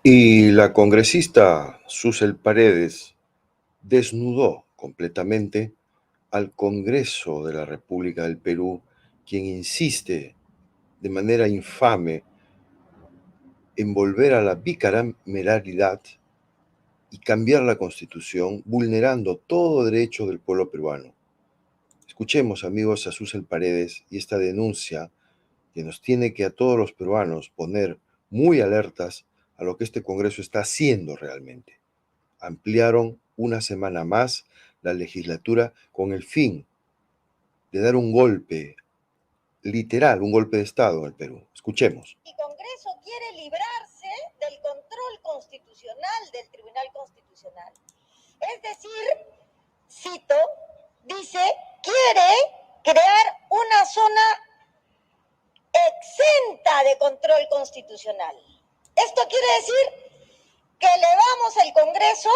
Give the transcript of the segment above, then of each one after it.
Y la congresista Susel Paredes desnudó completamente al Congreso de la República del Perú, quien insiste de manera infame en volver a la bicameralidad y cambiar la Constitución, vulnerando todo derecho del pueblo peruano. Escuchemos, amigos, a Susel Paredes y esta denuncia que nos tiene que a todos los peruanos poner muy alertas a lo que este Congreso está haciendo realmente. Ampliaron una semana más la legislatura con el fin de dar un golpe, literal, un golpe de Estado en el Perú. Escuchemos. El Congreso quiere librarse del control constitucional del Tribunal Constitucional. Es decir, cito, dice, quiere crear una zona exenta de control constitucional. Esto quiere decir que elevamos el Congreso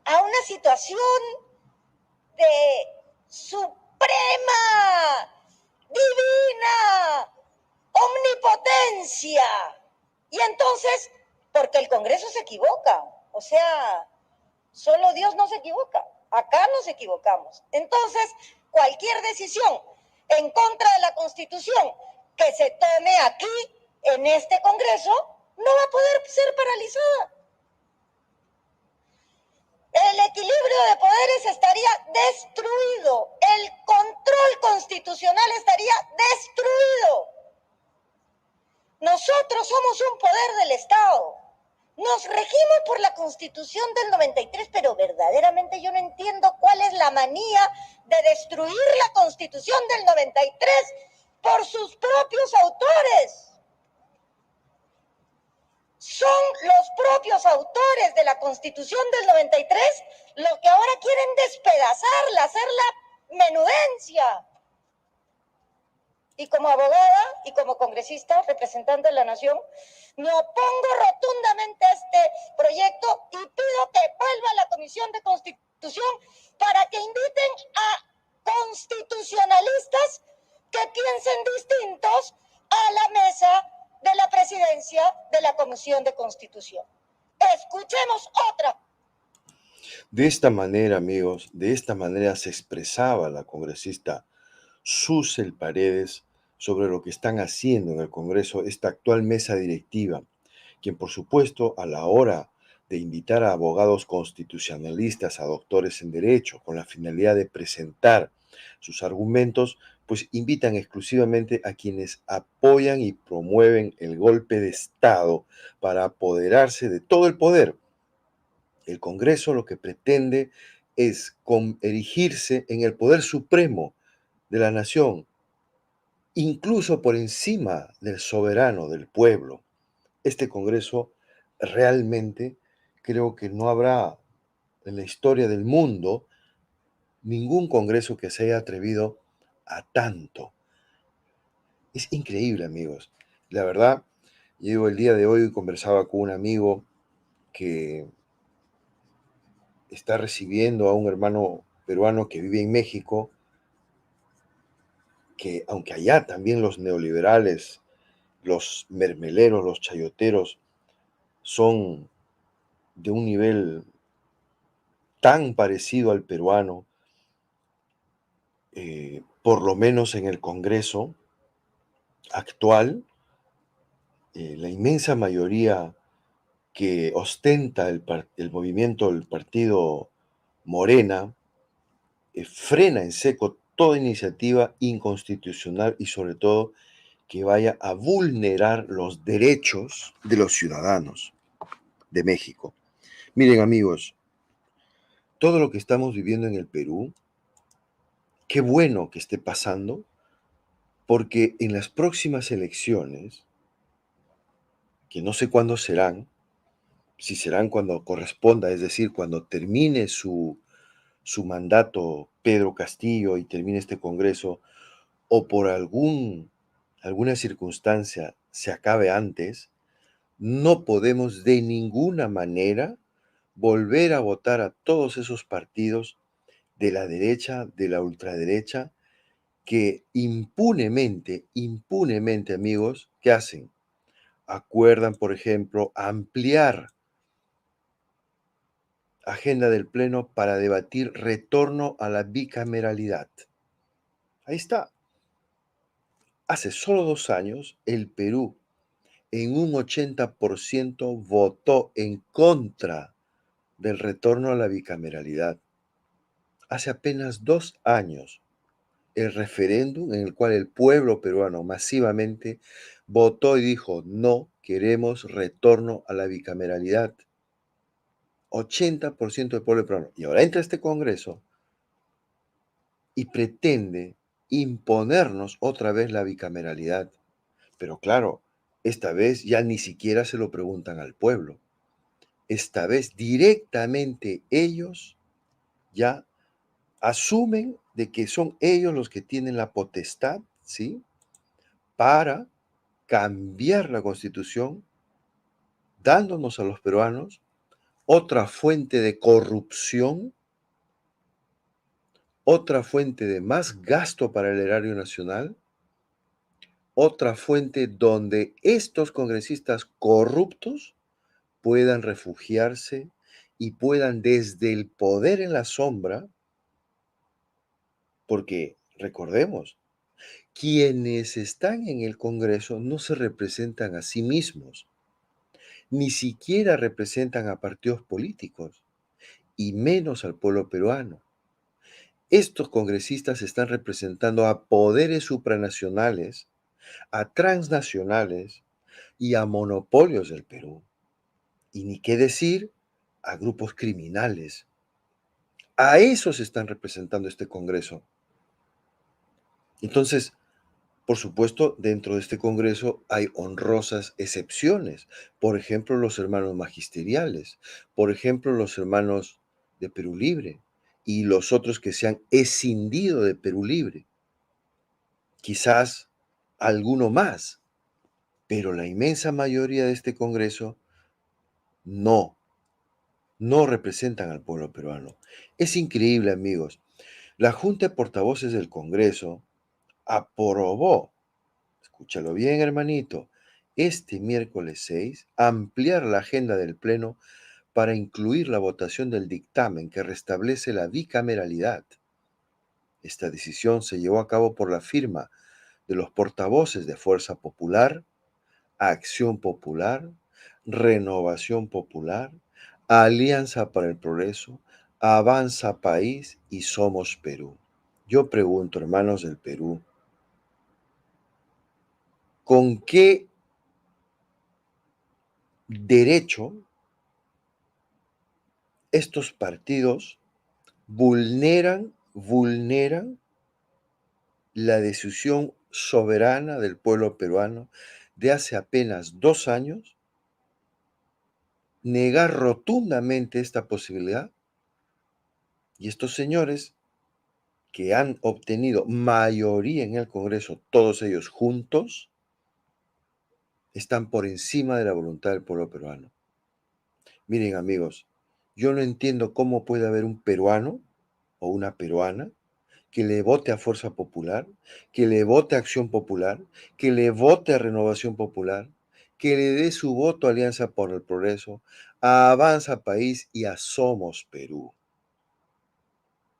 a una situación de suprema, divina omnipotencia. Y entonces, porque el Congreso se equivoca, o sea, solo Dios no se equivoca, acá nos equivocamos. Entonces, cualquier decisión en contra de la Constitución que se tome aquí, en este Congreso, no va a poder ser paralizada. El equilibrio de poderes estaría destruido, el control constitucional estaría destruido. Nosotros somos un poder del Estado. Nos regimos por la Constitución del 93, pero verdaderamente yo no entiendo cuál es la manía de destruir la Constitución del 93 por sus propios autores. Son los propios autores de la Constitución del 93 los que ahora quieren despedazarla, hacerla menudencia. Y como abogada y como congresista, representante de la nación, me opongo rotundamente a este proyecto y pido que vuelva a la Comisión de Constitución para que inviten a constitucionalistas que piensen distintos a la mesa de la presidencia de la Comisión de Constitución. Escuchemos otra. De esta manera, amigos, de esta manera se expresaba la congresista Susel Paredes sobre lo que están haciendo en el Congreso esta actual mesa directiva, quien por supuesto a la hora de invitar a abogados constitucionalistas, a doctores en derecho, con la finalidad de presentar sus argumentos, pues invitan exclusivamente a quienes apoyan y promueven el golpe de Estado para apoderarse de todo el poder. El Congreso lo que pretende es erigirse en el poder supremo de la nación, incluso por encima del soberano, del pueblo. Este Congreso realmente creo que no habrá en la historia del mundo ningún Congreso que se haya atrevido a tanto. Es increíble, amigos. La verdad, yo el día de hoy conversaba con un amigo que está recibiendo a un hermano peruano que vive en México, que aunque allá también los neoliberales, los mermeleros, los chayoteros, son de un nivel tan parecido al peruano, por lo menos en el Congreso actual, la inmensa mayoría que ostenta el movimiento, el partido Morena, frena en seco toda iniciativa inconstitucional y sobre todo que vaya a vulnerar los derechos de los ciudadanos de México. Miren, amigos, todo lo que estamos viviendo en el Perú, qué bueno que esté pasando, porque en las próximas elecciones, que no sé cuándo serán, si serán cuando corresponda, es decir, cuando termine su mandato Pedro Castillo y termine este Congreso, o por alguna circunstancia se acabe antes, no podemos de ninguna manera volver a votar a todos esos partidos de la derecha, de la ultraderecha, que impunemente, amigos, ¿qué hacen? Acuerdan, por ejemplo, ampliar agenda del Pleno para debatir retorno a la bicameralidad. Ahí está. Hace solo 2 años, el Perú en un 80% votó en contra del retorno a la bicameralidad. Hace apenas 2 años, el referéndum en el cual el pueblo peruano masivamente votó y dijo, no queremos retorno a la bicameralidad. 80% del pueblo peruano. Y ahora entra este Congreso y pretende imponernos otra vez la bicameralidad. Pero claro, esta vez ya ni siquiera se lo preguntan al pueblo. Esta vez directamente ellos ya asumen de que son ellos los que tienen la potestad, ¿sí? Para cambiar la Constitución, dándonos a los peruanos otra fuente de corrupción, otra fuente de más gasto para el erario nacional, otra fuente donde estos congresistas corruptos puedan refugiarse y puedan desde el poder en la sombra, porque recordemos, quienes están en el Congreso no se representan a sí mismos, ni siquiera representan a partidos políticos, y menos al pueblo peruano. Estos congresistas están representando a poderes supranacionales, a transnacionales y a monopolios del Perú. Y ni qué decir a grupos criminales. A esos están representando este Congreso. Entonces, por supuesto, dentro de este Congreso hay honrosas excepciones. Por ejemplo, los hermanos magisteriales, por ejemplo, los hermanos de Perú Libre y los otros que se han escindido de Perú Libre. Quizás alguno más, pero la inmensa mayoría de este Congreso no, no representan al pueblo peruano. Es increíble, amigos. La Junta de Portavoces del Congreso aprobó, escúchalo bien, hermanito, este miércoles 6, ampliar la agenda del Pleno para incluir la votación del dictamen que restablece la bicameralidad. Esta decisión se llevó a cabo por la firma de los portavoces de Fuerza Popular, Acción Popular, Renovación Popular, Alianza para el Progreso, Avanza País y Somos Perú. Yo pregunto, hermanos del Perú, ¿con qué derecho estos partidos vulneran la decisión soberana del pueblo peruano de hace apenas 2 años, negar rotundamente esta posibilidad? Y estos señores que han obtenido mayoría en el Congreso, todos ellos juntos, están por encima de la voluntad del pueblo peruano. Miren, amigos, yo no entiendo cómo puede haber un peruano o una peruana que le vote a Fuerza Popular, que le vote a Acción Popular, que le vote a Renovación Popular, que le dé su voto a Alianza por el Progreso, a Avanza País y a Somos Perú.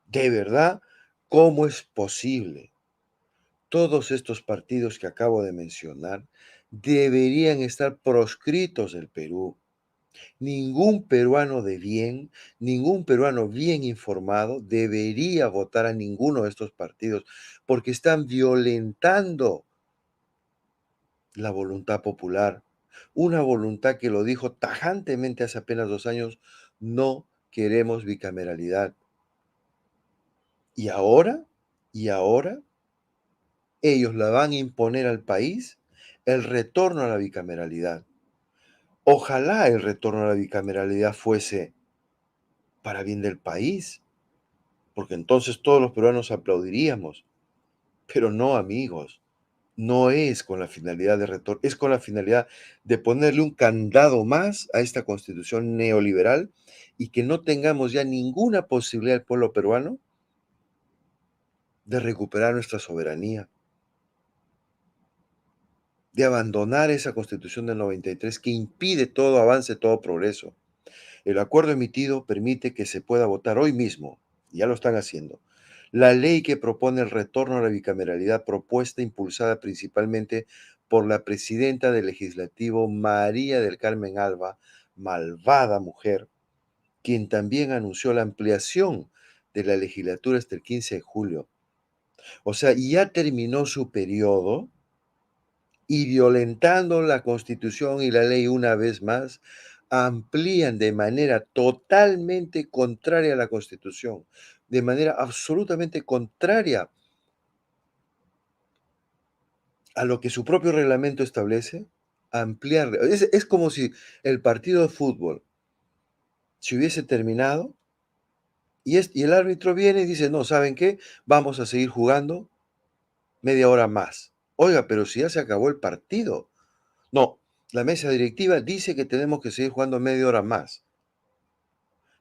De verdad, ¿cómo es posible? Todos estos partidos que acabo de mencionar deberían estar proscritos del Perú. Ningún peruano de bien, ningún peruano bien informado debería votar a ninguno de estos partidos porque están violentando la voluntad popular, una voluntad que lo dijo tajantemente hace apenas 2 años: no queremos bicameralidad. Y ahora, y ahora, ellos la van a imponer al país el retorno a la bicameralidad. Ojalá el retorno a la bicameralidad fuese para bien del país, porque entonces todos los peruanos aplaudiríamos. Pero no, amigos, no es con la finalidad de retorno, es con la finalidad de ponerle un candado más a esta constitución neoliberal y que no tengamos ya ninguna posibilidad del pueblo peruano de recuperar nuestra soberanía. de abandonar esa Constitución del 93 que impide todo avance, todo progreso. El acuerdo emitido permite que se pueda votar hoy mismo, y ya lo están haciendo, la ley que propone el retorno a la bicameralidad propuesta impulsada principalmente por la presidenta del Legislativo, María del Carmen Alba, malvada mujer, quien también anunció la ampliación de la legislatura hasta el 15 de julio. O sea, ya terminó su periodo y violentando la Constitución y la ley una vez más, amplían de manera totalmente contraria a la Constitución, de manera absolutamente contraria a lo que su propio reglamento establece, ampliar. Es como si el partido de fútbol se hubiese terminado y el árbitro viene y dice, no, ¿saben qué? Vamos a seguir jugando media hora más. Oiga, pero si ya se acabó el partido. No, la mesa directiva dice que tenemos que seguir jugando media hora más.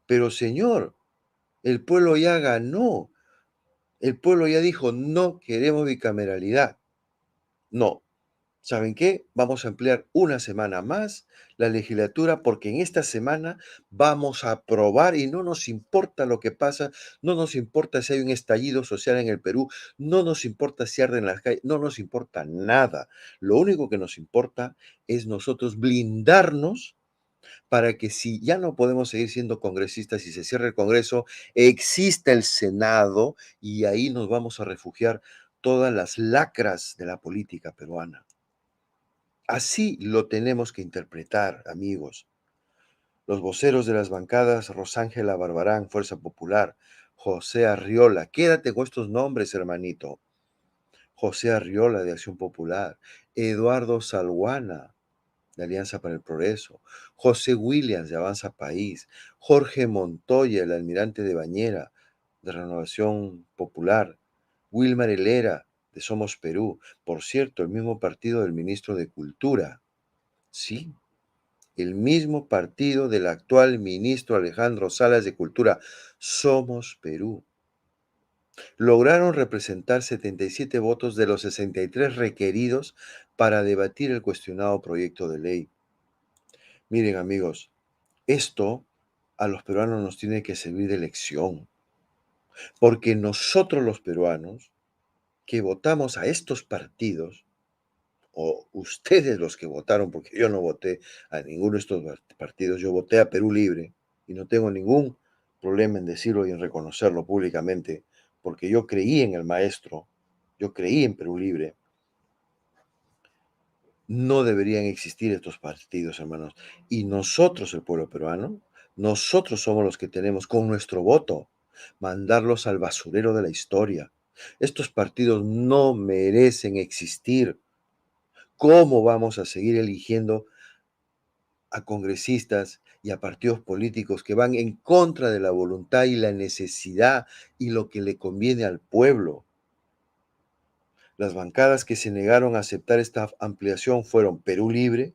Pero señor, el pueblo ya ganó. El pueblo ya dijo, no queremos bicameralidad. No. ¿Saben qué? Vamos a ampliar una semana más la legislatura porque en esta semana vamos a aprobar y no nos importa lo que pasa, no nos importa si hay un estallido social en el Perú, no nos importa si arden las calles, no nos importa nada. Lo único que nos importa es nosotros blindarnos para que si ya no podemos seguir siendo congresistas y se cierra el Congreso, exista el Senado y ahí nos vamos a refugiar todas las lacras de la política peruana. Así lo tenemos que interpretar, amigos. Los voceros de las bancadas, Rosángela Barbarán, Fuerza Popular, José Arriola, quédate con estos nombres, hermanito. José Arriola de Acción Popular, Eduardo Salguana de Alianza para el Progreso, José Williams de Avanza País, Jorge Montoya, el almirante de Bañera de Renovación Popular, Wilmar Helera de Somos Perú, por cierto, el mismo partido del ministro de Cultura, sí, el mismo partido del actual ministro Alejandro Salas de Cultura, Somos Perú. Lograron representar 77 votos de los 63 requeridos para debatir el cuestionado proyecto de ley. Miren, amigos, esto a los peruanos nos tiene que servir de lección, porque nosotros los peruanos que votamos a estos partidos, o ustedes los que votaron, porque yo no voté a ninguno de estos partidos, yo voté a Perú Libre y no tengo ningún problema en decirlo y en reconocerlo públicamente, porque yo creí en el maestro, yo creí en Perú Libre. No deberían existir estos partidos, hermanos. Y nosotros, el pueblo peruano, nosotros somos los que tenemos con nuestro voto mandarlos al basurero de la historia. Estos partidos no merecen existir. ¿Cómo vamos a seguir eligiendo a congresistas y a partidos políticos que van en contra de la voluntad y la necesidad y lo que le conviene al pueblo? Las bancadas que se negaron a aceptar esta ampliación fueron Perú Libre,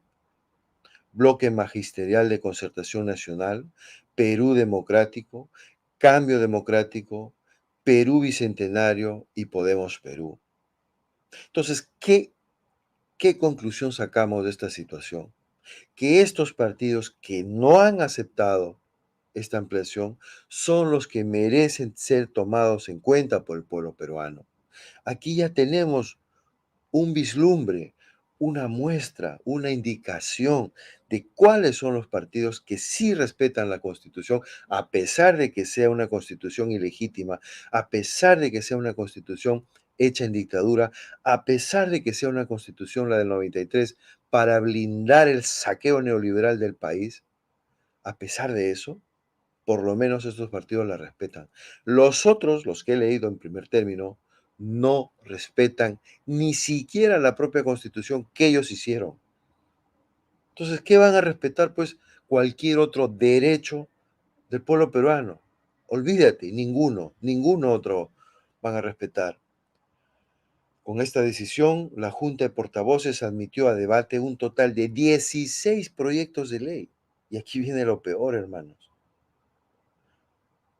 Bloque Magisterial de Concertación Nacional, Perú Democrático, Cambio Democrático, Perú Bicentenario y Podemos Perú. Entonces, ¿qué conclusión sacamos de esta situación? Que estos partidos que no han aceptado esta ampliación son los que merecen ser tomados en cuenta por el pueblo peruano. Aquí ya tenemos un vislumbre, una muestra, una indicación de cuáles son los partidos que sí respetan la Constitución, a pesar de que sea una Constitución ilegítima, a pesar de que sea una Constitución hecha en dictadura, a pesar de que sea una Constitución, la del 93, para blindar el saqueo neoliberal del país. A pesar de eso, por lo menos estos partidos la respetan. Los otros, los que he leído en primer término, no respetan ni siquiera la propia constitución que ellos hicieron. Entonces, ¿qué van a respetar? Pues cualquier otro derecho del pueblo peruano. Olvídate, ningún otro van a respetar. Con esta decisión, la Junta de Portavoces admitió a debate un total de 16 proyectos de ley. Y aquí viene lo peor, hermanos.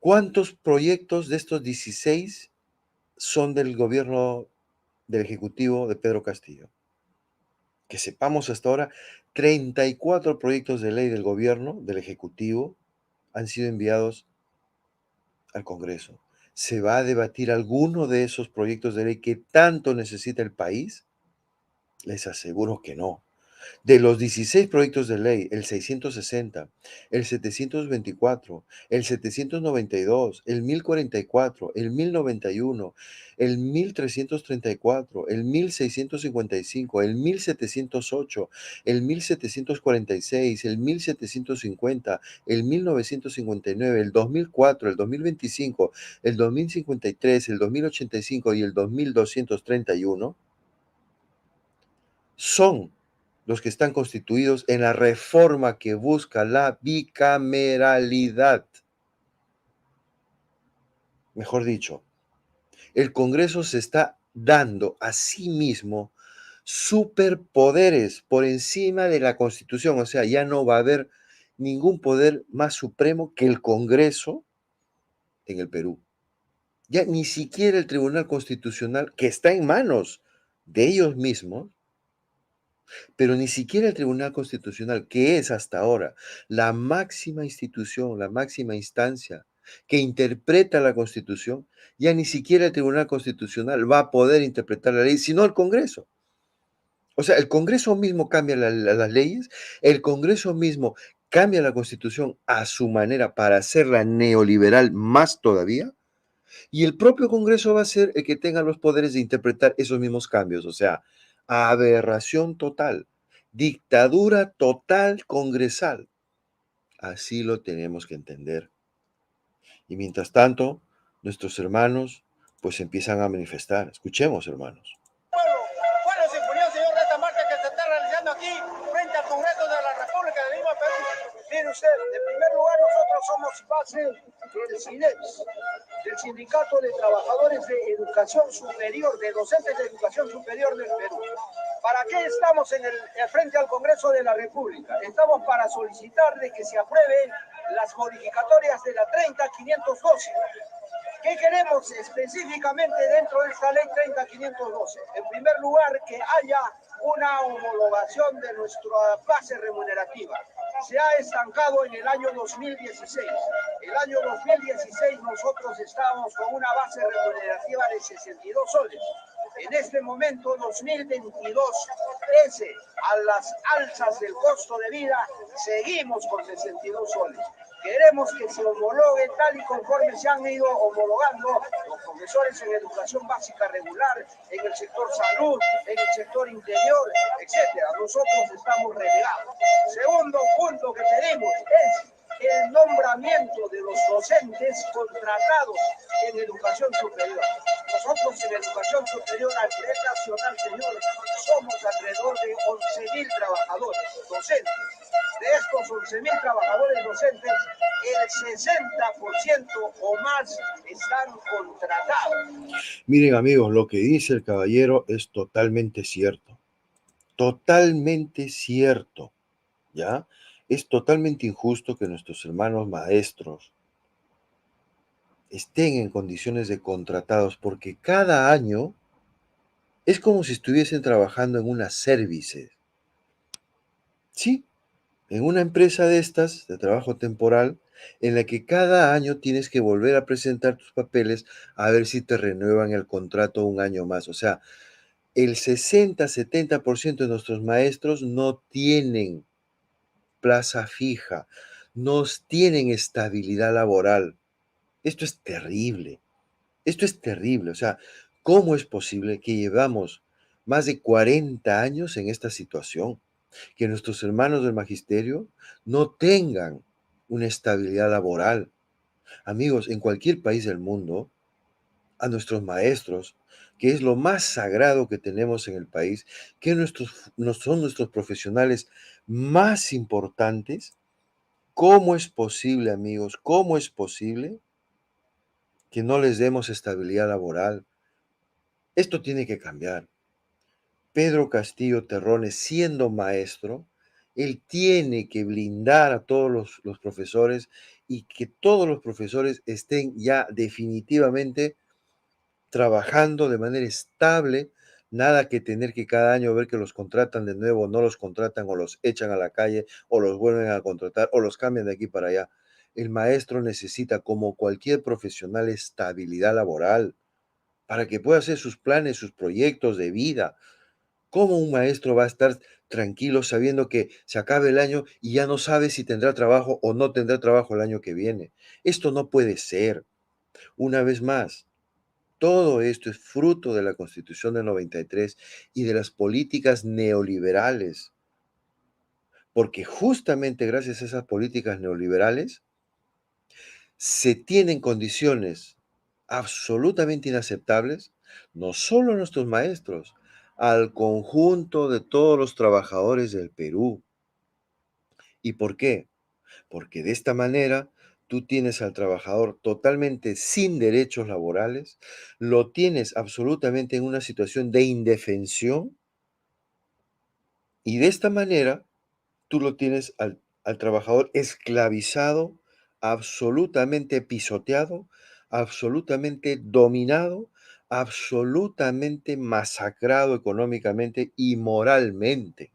¿Cuántos proyectos de estos 16 son del gobierno del Ejecutivo de Pedro Castillo? Que sepamos hasta ahora, 34 proyectos de ley del gobierno, del Ejecutivo, han sido enviados al Congreso. ¿Se va a debatir alguno de esos proyectos de ley que tanto necesita el país? Les aseguro que no. De los 16 proyectos de ley, el 660, el 724, el 792, el 1044, el 1091, el 1334, el 1655, el 1708, el 1746, el 1750, el 1959, el 2004, el 2025, el 2053, el 2085 y el 2231 son los que están constituidos en la reforma que busca la bicameralidad. Mejor dicho, el Congreso se está dando a sí mismo superpoderes por encima de la Constitución. O sea, ya no va a haber ningún poder más supremo que el Congreso en el Perú. Ya ni siquiera el Tribunal Constitucional, que está en manos de ellos mismos, pero ni siquiera el Tribunal Constitucional, que es hasta ahora la máxima institución, la máxima instancia que interpreta la Constitución, ya ni siquiera el Tribunal Constitucional va a poder interpretar la ley, sino el Congreso. O sea, el Congreso mismo cambia las leyes, el Congreso mismo cambia la Constitución a su manera para hacerla neoliberal más todavía, y el propio Congreso va a ser el que tenga los poderes de interpretar esos mismos cambios. O sea, aberración total, dictadura total congresal. Así lo tenemos que entender. Y mientras tanto, nuestros hermanos pues empiezan a manifestar. Escuchemos, hermanos. ¿Cuál es el opinión, señor, de esta marcha que se está realizando aquí frente al Congreso de la República de Lima, Perú? Mire usted, en primer lugar, nosotros somos base del SINEPS, del Sindicato de Trabajadores de Educación Superior, de Docentes de Educación Superior del Perú. ¿Para qué estamos frente al Congreso de la República? Estamos para solicitar de que se aprueben las modificatorias de la 30512. ¿Qué queremos específicamente dentro de esta ley 30512? En primer lugar, que haya una homologación de nuestra base remunerativa. Se ha estancado en el año 2016. El año 2016 nosotros estábamos con una base remunerativa de 62 soles. En este momento, 2022, pese a las alzas del costo de vida, seguimos con 62 soles. Queremos que se homologue tal y conforme se han ido homologando los profesores en educación básica regular, en el sector salud, en el sector interior, etcétera. Nosotros estamos relegados. Segundo punto que pedimos es el nombramiento de los docentes contratados en educación superior. Nosotros en educación superior a nivel nacional, señor, somos alrededor de 11.000 trabajadores docentes. De estos 11.000 trabajadores docentes, el 60% o más están contratados. Miren, amigos, lo que dice el caballero es totalmente cierto. Totalmente cierto, ¿ya? Es totalmente injusto que nuestros hermanos maestros estén en condiciones de contratados porque cada año es como si estuviesen trabajando en una service. Sí, en una empresa de estas, de trabajo temporal, en la que cada año tienes que volver a presentar tus papeles a ver si te renuevan el contrato un año más. O sea, el 60-70% de nuestros maestros no tienen plaza fija, no tienen estabilidad laboral. Esto es terrible. Esto es terrible. O sea, ¿cómo es posible que llevamos más de 40 años en esta situación? Que nuestros hermanos del magisterio no tengan una estabilidad laboral. Amigos, en cualquier país del mundo, a nuestros maestros, que es lo más sagrado que tenemos en el país, que son nuestros profesionales más importantes, ¿cómo es posible, amigos? ¿Cómo es posible que no les demos estabilidad laboral? Esto tiene que cambiar. Pedro Castillo Terrones, siendo maestro, él tiene que blindar a todos los profesores y que todos los profesores estén ya definitivamente trabajando de manera estable Nada que tener que cada año ver que los contratan de nuevo, no los contratan o los echan a la calle o los vuelven a contratar o los cambian de aquí para allá. El maestro necesita, como cualquier profesional, estabilidad laboral para que pueda hacer sus planes, sus proyectos de vida. ¿Cómo un maestro va a estar tranquilo sabiendo que se acabe el año y ya no sabe si tendrá trabajo o no tendrá trabajo el año que viene? Esto no puede ser. Una vez más, todo esto es fruto de la Constitución del 93 y de las políticas neoliberales, porque justamente gracias a esas políticas neoliberales se tienen condiciones absolutamente inaceptables, no solo a nuestros maestros, al conjunto de todos los trabajadores del Perú. ¿Y por qué? Porque de esta manera tú tienes al trabajador totalmente sin derechos laborales, lo tienes absolutamente en una situación de indefensión y de esta manera tú lo tienes al trabajador esclavizado, absolutamente pisoteado, absolutamente dominado, absolutamente masacrado económicamente y moralmente.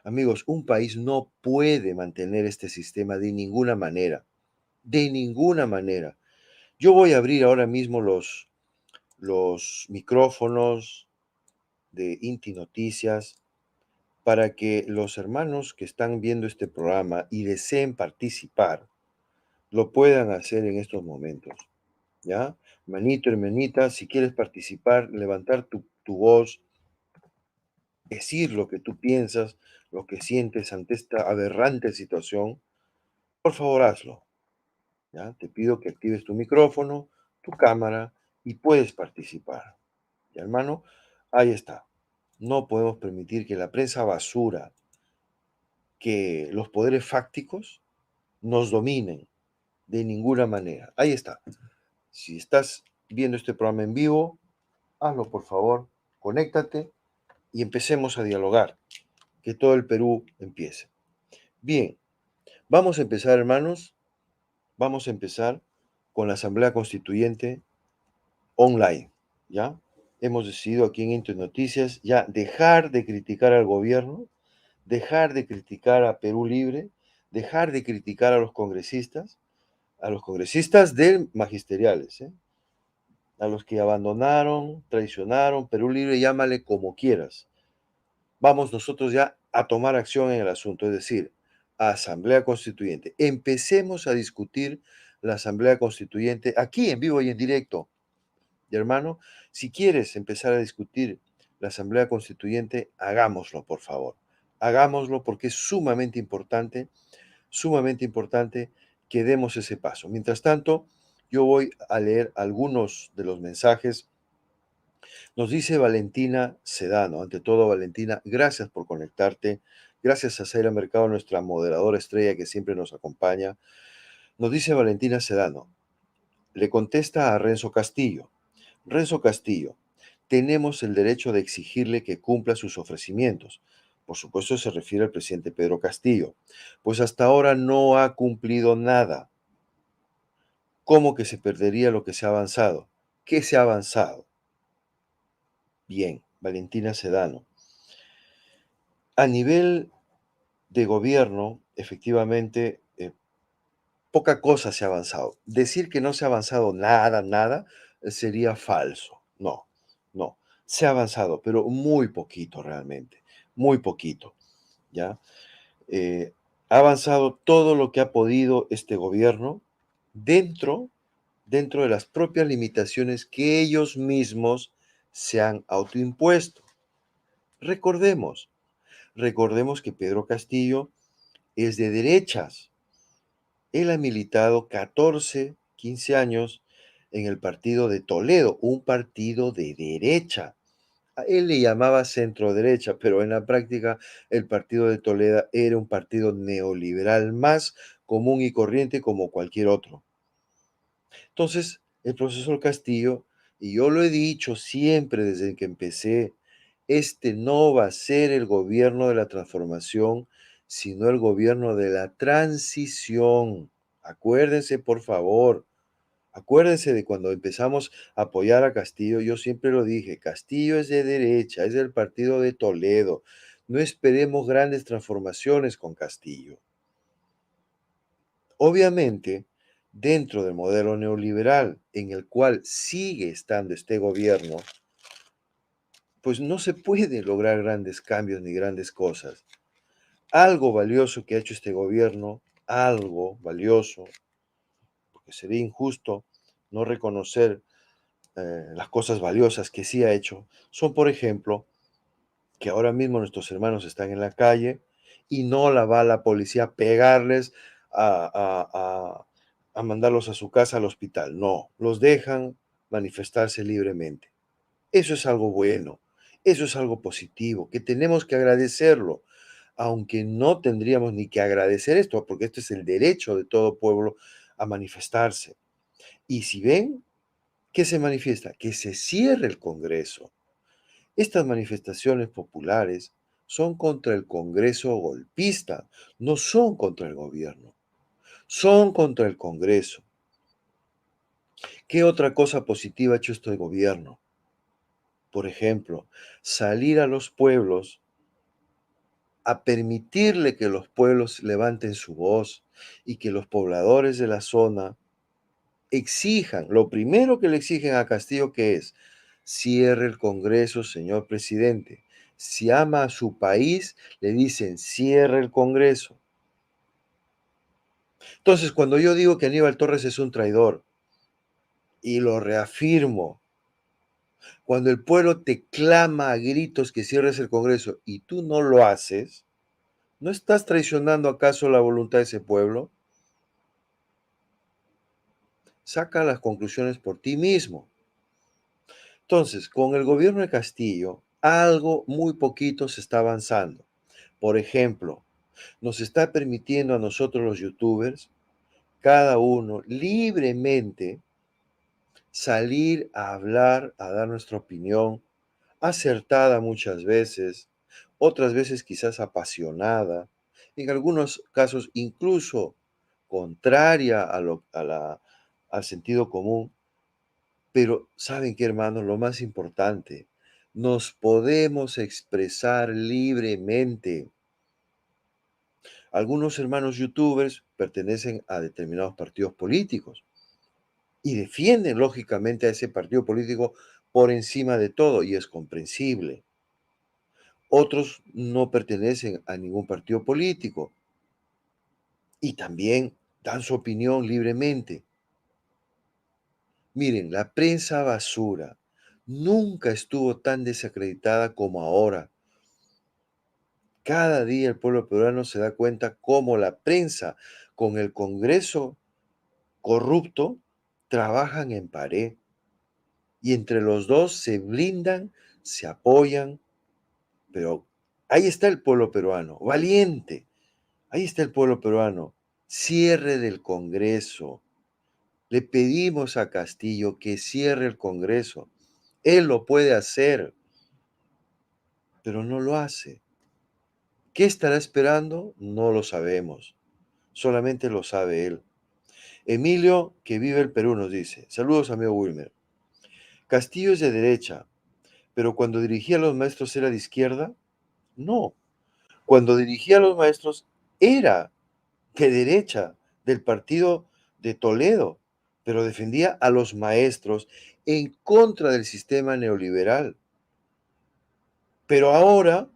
Amigos, un país no puede mantener este sistema de ninguna manera, de ninguna manera. Yo voy a abrir ahora mismo los micrófonos de Inti Noticias para que los hermanos que están viendo este programa y deseen participar, lo puedan hacer en estos momentos, ¿ya? Manito, hermanita, si quieres participar, levantar tu voz, decir lo que tú piensas, lo que sientes ante esta aberrante situación, por favor hazlo, ¿ya? Te pido que actives tu micrófono, tu cámara y puedes participar, ¿ya, hermano? Ahí está. No podemos permitir que la prensa basura, que los poderes fácticos nos dominen de ninguna manera. Ahí está. Si estás viendo este programa en vivo, hazlo por favor, conéctate y empecemos a dialogar. Que todo el Perú empiece. Bien, vamos a empezar, hermanos. Vamos a empezar con la Asamblea Constituyente online, ¿ya? Hemos decidido aquí en Inter Noticias ya dejar de criticar al gobierno, dejar de criticar a Perú Libre, dejar de criticar a los congresistas del magisteriales, ¿eh? A los que abandonaron, traicionaron, Perú Libre, llámale como quieras. Vamos nosotros ya a tomar acción en el asunto, es decir, Asamblea Constituyente. Empecemos a discutir la Asamblea Constituyente aquí en vivo y en directo. Y hermano, si quieres empezar a discutir la Asamblea Constituyente, hagámoslo, por favor. Hagámoslo porque es sumamente importante que demos ese paso. Mientras tanto, yo voy a leer algunos de los mensajes. Nos dice Valentina Sedano, ante todo Valentina, gracias por conectarte, gracias a Zaira Mercado, nuestra moderadora estrella que siempre nos acompaña. Nos dice Valentina Sedano, le contesta a Renzo Castillo. Renzo Castillo, tenemos el derecho de exigirle que cumpla sus ofrecimientos. Por supuesto se refiere al presidente Pedro Castillo, pues hasta ahora no ha cumplido nada. ¿Cómo que se perdería lo que se ha avanzado? ¿Qué se ha avanzado? Bien, Valentina Sedano. A nivel de gobierno, efectivamente, poca cosa se ha avanzado. Decir que no se ha avanzado nada, sería falso. No, no. Se ha avanzado, pero muy poquito realmente, muy poquito, ¿ya? Ha avanzado todo lo que ha podido este gobierno dentro, dentro de las propias limitaciones que ellos mismos se han autoimpuesto. Recordemos, recordemos que Pedro Castillo es de derechas. Él ha militado 14, 15 años en el partido de Toledo, un partido de derecha. A él le llamaba centro derecha, pero en la práctica el partido de Toledo era un partido neoliberal más común y corriente como cualquier otro. Entonces, el profesor Castillo, y yo lo he dicho siempre desde que empecé, este no va a ser el gobierno de la transformación, sino el gobierno de la transición. Acuérdense, por favor, Acuérdense de cuando empezamos a apoyar a Castillo, yo siempre lo dije, Castillo es de derecha, es del partido de Toledo. No esperemos grandes transformaciones con Castillo. Obviamente, dentro del modelo neoliberal en el cual sigue estando este gobierno, pues no se puede lograr grandes cambios ni grandes cosas. Algo valioso que ha hecho este gobierno, algo valioso, porque sería injusto no reconocer las cosas valiosas que sí ha hecho, son, por ejemplo, que ahora mismo nuestros hermanos están en la calle y no la va la policía a pegarles, a mandarlos a su casa, al hospital. No, los dejan manifestarse libremente. Eso es algo bueno, eso es algo positivo, que tenemos que agradecerlo, aunque no tendríamos ni que agradecer esto, porque esto es el derecho de todo pueblo a manifestarse. Y si ven, ¿qué se manifiesta? Que se cierre el Congreso. Estas manifestaciones populares son contra el Congreso golpista, no son contra el gobierno, son contra el Congreso. ¿Qué otra cosa positiva ha hecho este gobierno? Por ejemplo, salir a los pueblos a permitirle que los pueblos levanten su voz y que los pobladores de la zona exijan, lo primero que le exigen a Castillo que es, cierre el Congreso, señor presidente. Si ama a su país, le dicen, cierre el Congreso. Entonces, cuando yo digo que Aníbal Torres es un traidor, y lo reafirmo, cuando el pueblo te clama a gritos que cierres el Congreso y tú no lo haces, ¿no estás traicionando acaso la voluntad de ese pueblo? Saca las conclusiones por ti mismo. Entonces, con el gobierno de Castillo, algo muy poquito se está avanzando. Por ejemplo, nos está permitiendo a nosotros los youtubers, cada uno libremente, salir a hablar, a dar nuestra opinión, acertada muchas veces, otras veces quizás apasionada, en algunos casos incluso contraria al sentido común. Pero ¿saben qué, hermanos? Lo más importante, nos podemos expresar libremente. Algunos hermanos youtubers pertenecen a determinados partidos políticos y defienden lógicamente a ese partido político por encima de todo y es comprensible. Otros no pertenecen a ningún partido político y también dan su opinión libremente. Miren, la prensa basura nunca estuvo tan desacreditada como ahora. Cada día el pueblo peruano se da cuenta cómo la prensa con el Congreso corrupto trabajan en pared y entre los dos se blindan, se apoyan, pero ahí está el pueblo peruano, valiente, ahí está el pueblo peruano, cierre del Congreso. Le pedimos a Castillo que cierre el Congreso. Él lo puede hacer, pero no lo hace. ¿Qué estará esperando? No lo sabemos. Solamente lo sabe él. Emilio, que vive el Perú, nos dice, saludos amigo Wilmer. Castillo es de derecha, pero cuando dirigía a los maestros era de izquierda. No, cuando dirigía a los maestros era de derecha, del partido de Toledo, pero defendía a los maestros en contra del sistema neoliberal. Pero ahora,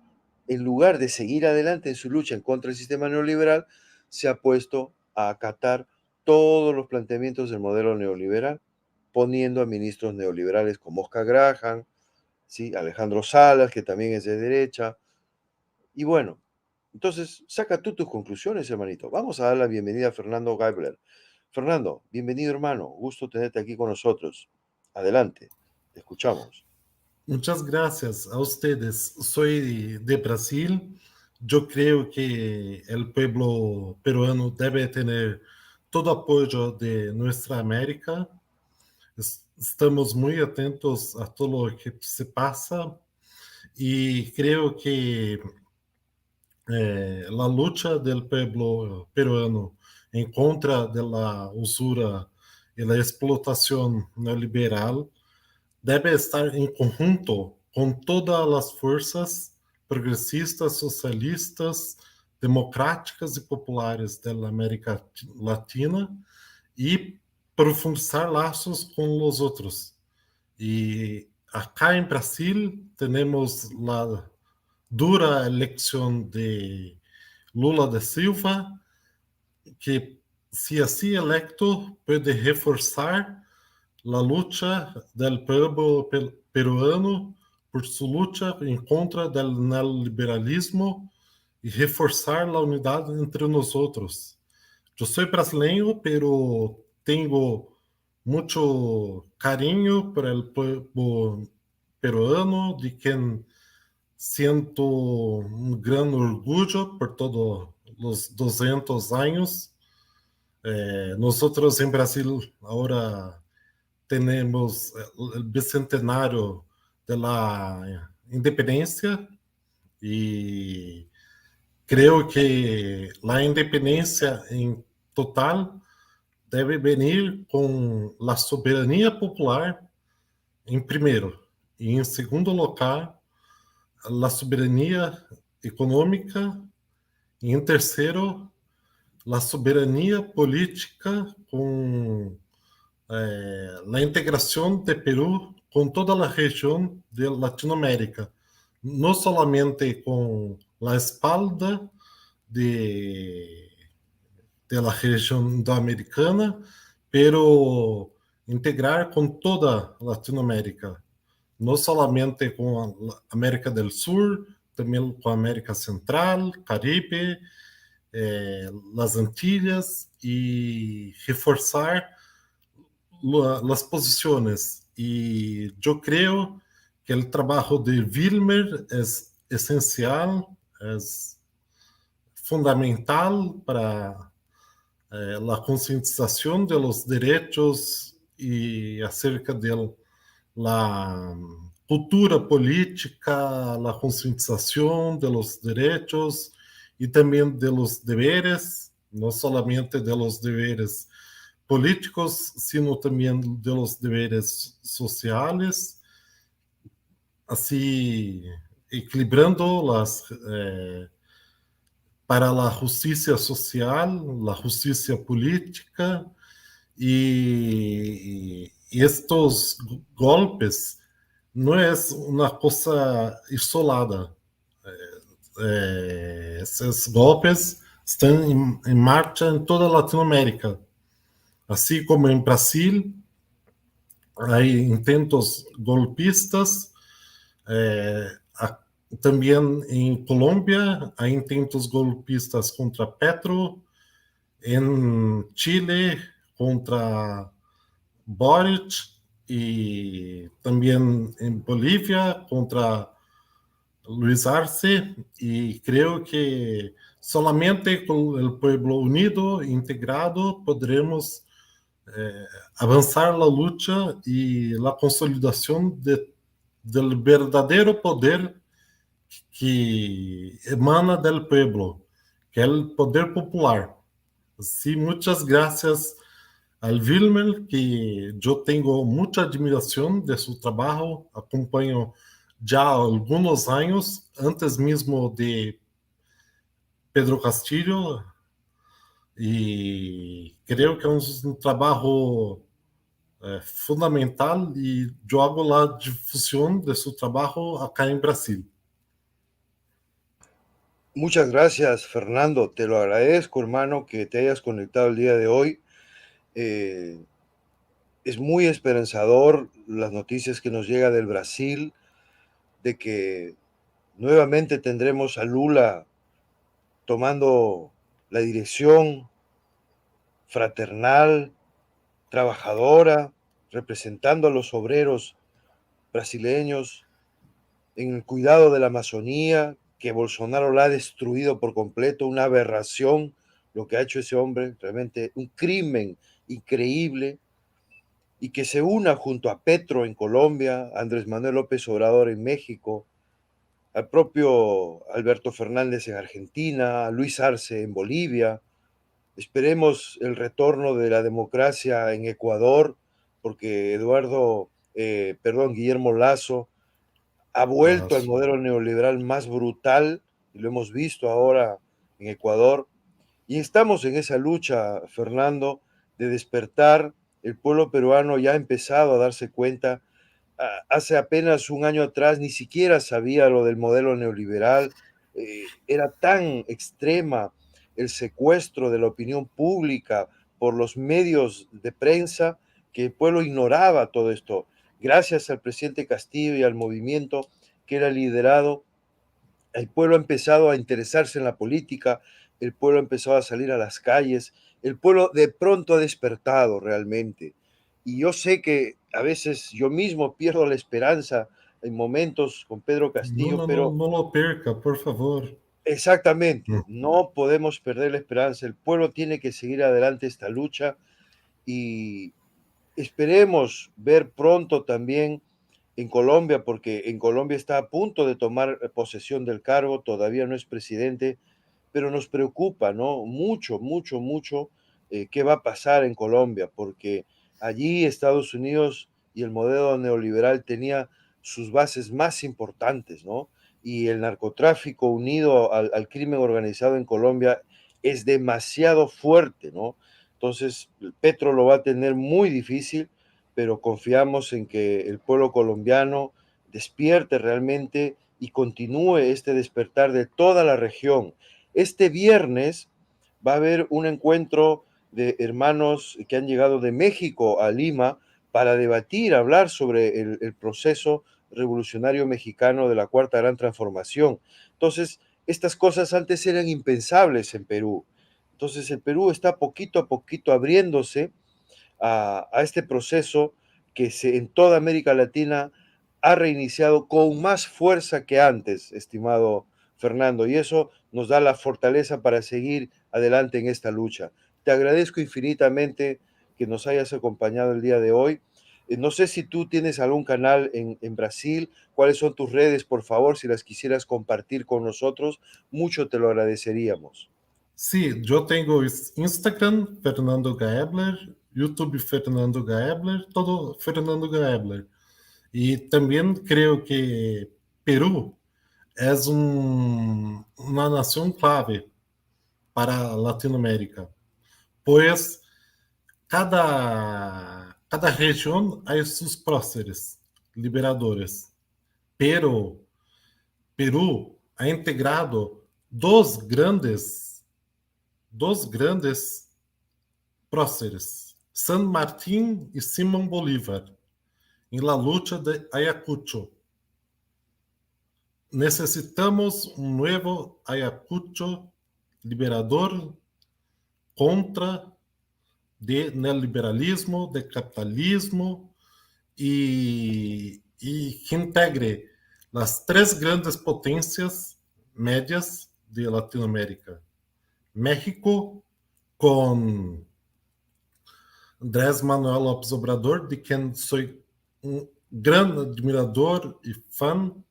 en lugar de seguir adelante en su lucha en contra del sistema neoliberal, se ha puesto a acatar todos los planteamientos del modelo neoliberal, poniendo a ministros neoliberales como Oscar Graham, ¿sí? Alejandro Salas, que también es de derecha. Y bueno, entonces saca tú tus conclusiones, hermanito. Vamos a dar la bienvenida a Fernando Geibler. Fernando, bienvenido, hermano. Gusto tenerte aquí con nosotros. Adelante, te escuchamos. Muchas gracias a ustedes. Soy de Brasil. Yo creo que el pueblo peruano debe tener todo apoyo de nuestra América. Estamos muy atentos a todo lo que se pasa y creo que la lucha del pueblo peruano en contra de la usura y la explotación neoliberal debe estar en conjunto con todas las fuerzas progresistas, socialistas, democráticas y populares de la América Latina y profundizar lazos con los otros. Y acá en Brasil tenemos la dura elección de Lula da Silva, que si así electo puede reforzar la lucha del pueblo peruano por su lucha en contra del neoliberalismo y reforzar la unidad entre nosotros. Yo soy brasileño, pero tengo mucho cariño por el pueblo peruano, de quien siento un gran orgullo por todos los 200 años. Nosotros en Brasil ahora tenemos el bicentenario de la independencia y creo que la independencia en total debe venir con la soberanía popular en primero y en segundo lugar la soberanía económica y en tercero la soberanía política con la integración de Perú con toda la región de Latinoamérica, no solamente con la espalda de la región sudamericana, pero integrar con toda Latinoamérica, no solamente con América del Sur, también con América Central, Caribe, las Antillas, y reforzar las posiciones. Y yo creo que el trabajo de Vilmer es esencial, es fundamental para la concientización de los derechos y acerca de la cultura política, la concientización de los derechos y también de los deberes, no solamente de los deberes políticos, sino también de los deberes sociales, así equilibrando para la justicia social, la justicia política, y estos golpes no es una cosa isolada. Esses golpes estão em marcha em toda a Latinoamérica. Assim como em Brasil, há intentos golpistas, também em Colômbia, há intentos golpistas contra Petro, em Chile, contra Boric, e também em Bolívia, contra Luis Arce, y creo que solamente con el pueblo unido, integrado, podremos avanzar la lucha y la consolidación del verdadero poder que emana del pueblo, que es el poder popular. Sí, muchas gracias al Vilmer, que yo tengo mucha admiración de su trabajo, acompaño ya algunos años, antes mismo de Pedro Castillo, y creo que es un trabajo fundamental, y yo hago la difusión de su trabajo acá en Brasil. Muchas gracias, Fernando. Te lo agradezco, hermano, que te hayas conectado el día de hoy. Es muy esperanzador las noticias que nos llega del Brasil, de que nuevamente tendremos a Lula tomando la dirección fraternal, trabajadora, representando a los obreros brasileños en el cuidado de la Amazonía, que Bolsonaro la ha destruido por completo, una aberración lo que ha hecho ese hombre, realmente un crimen increíble, y que se una junto a Petro en Colombia, Andrés Manuel López Obrador en México, al propio Alberto Fernández en Argentina, Luis Arce en Bolivia, Esperemos el retorno de la democracia en Ecuador, porque Guillermo Lasso ha vuelto al Lazo. modelo neoliberal más brutal, y lo hemos visto ahora en Ecuador. Y estamos en esa lucha, Fernando, de despertar. El pueblo peruano ya ha empezado a darse cuenta. Hace apenas un año atrás ni siquiera sabía lo del modelo neoliberal. Era tan extrema el secuestro de la opinión pública por los medios de prensa que el pueblo ignoraba todo esto. Gracias al presidente Castillo y al movimiento que era liderado, el pueblo ha empezado a interesarse en la política, el pueblo ha empezado a salir a las calles, el pueblo de pronto ha despertado realmente. Y yo sé que a veces yo mismo pierdo la esperanza en momentos con Pedro No, Castillo, no, no, pero no lo perca, por favor. exactamente, no podemos perder la esperanza. El pueblo tiene que seguir adelante esta lucha y esperemos ver pronto también en Colombia, porque en Colombia está a punto de tomar posesión del cargo, todavía no es presidente, pero nos preocupa, ¿no? Mucho, mucho, mucho qué va a pasar en Colombia, porque allí Estados Unidos y el modelo neoliberal tenía sus bases más importantes, ¿no? Y el narcotráfico unido al crimen organizado en Colombia es demasiado fuerte, ¿no? Entonces, Petro lo va a tener muy difícil, pero confiamos en que el pueblo colombiano despierte realmente y continúe este despertar de toda la región. Este viernes va a haber un encuentro de hermanos que han llegado de México a Lima para debatir, hablar sobre el proceso revolucionario mexicano de la Cuarta Gran Transformación. Entonces, estas cosas antes eran impensables en Perú. Entonces, el Perú está poquito a poquito abriéndose a este proceso que en toda América Latina ha reiniciado con más fuerza que antes, estimado Fernando, y eso nos da la fortaleza para seguir adelante en esta lucha. Te agradezco infinitamente que nos hayas acompañado el día de hoy. No sé si tú tienes algún canal en Brasil, cuáles son tus redes, por favor, si las quisieras compartir con nosotros, mucho te lo agradeceríamos. Sí, yo tengo Instagram, Fernando Gaebler, YouTube, Fernando Gaebler, todo Fernando Gaebler. Y también creo que Perú es una nación clave para Latinoamérica, pues cada región hay sus próceres, liberadores, pero Perú ha integrado dos grandes próceres, San Martín y Simón Bolívar, en la lucha de Ayacucho. Necesitamos un nuevo Ayacucho liberador contra de neoliberalismo, de capitalismo y que integre las tres grandes potencias medias de Latinoamérica. México, con Andrés Manuel López Obrador, de quien soy un gran admirador y fan.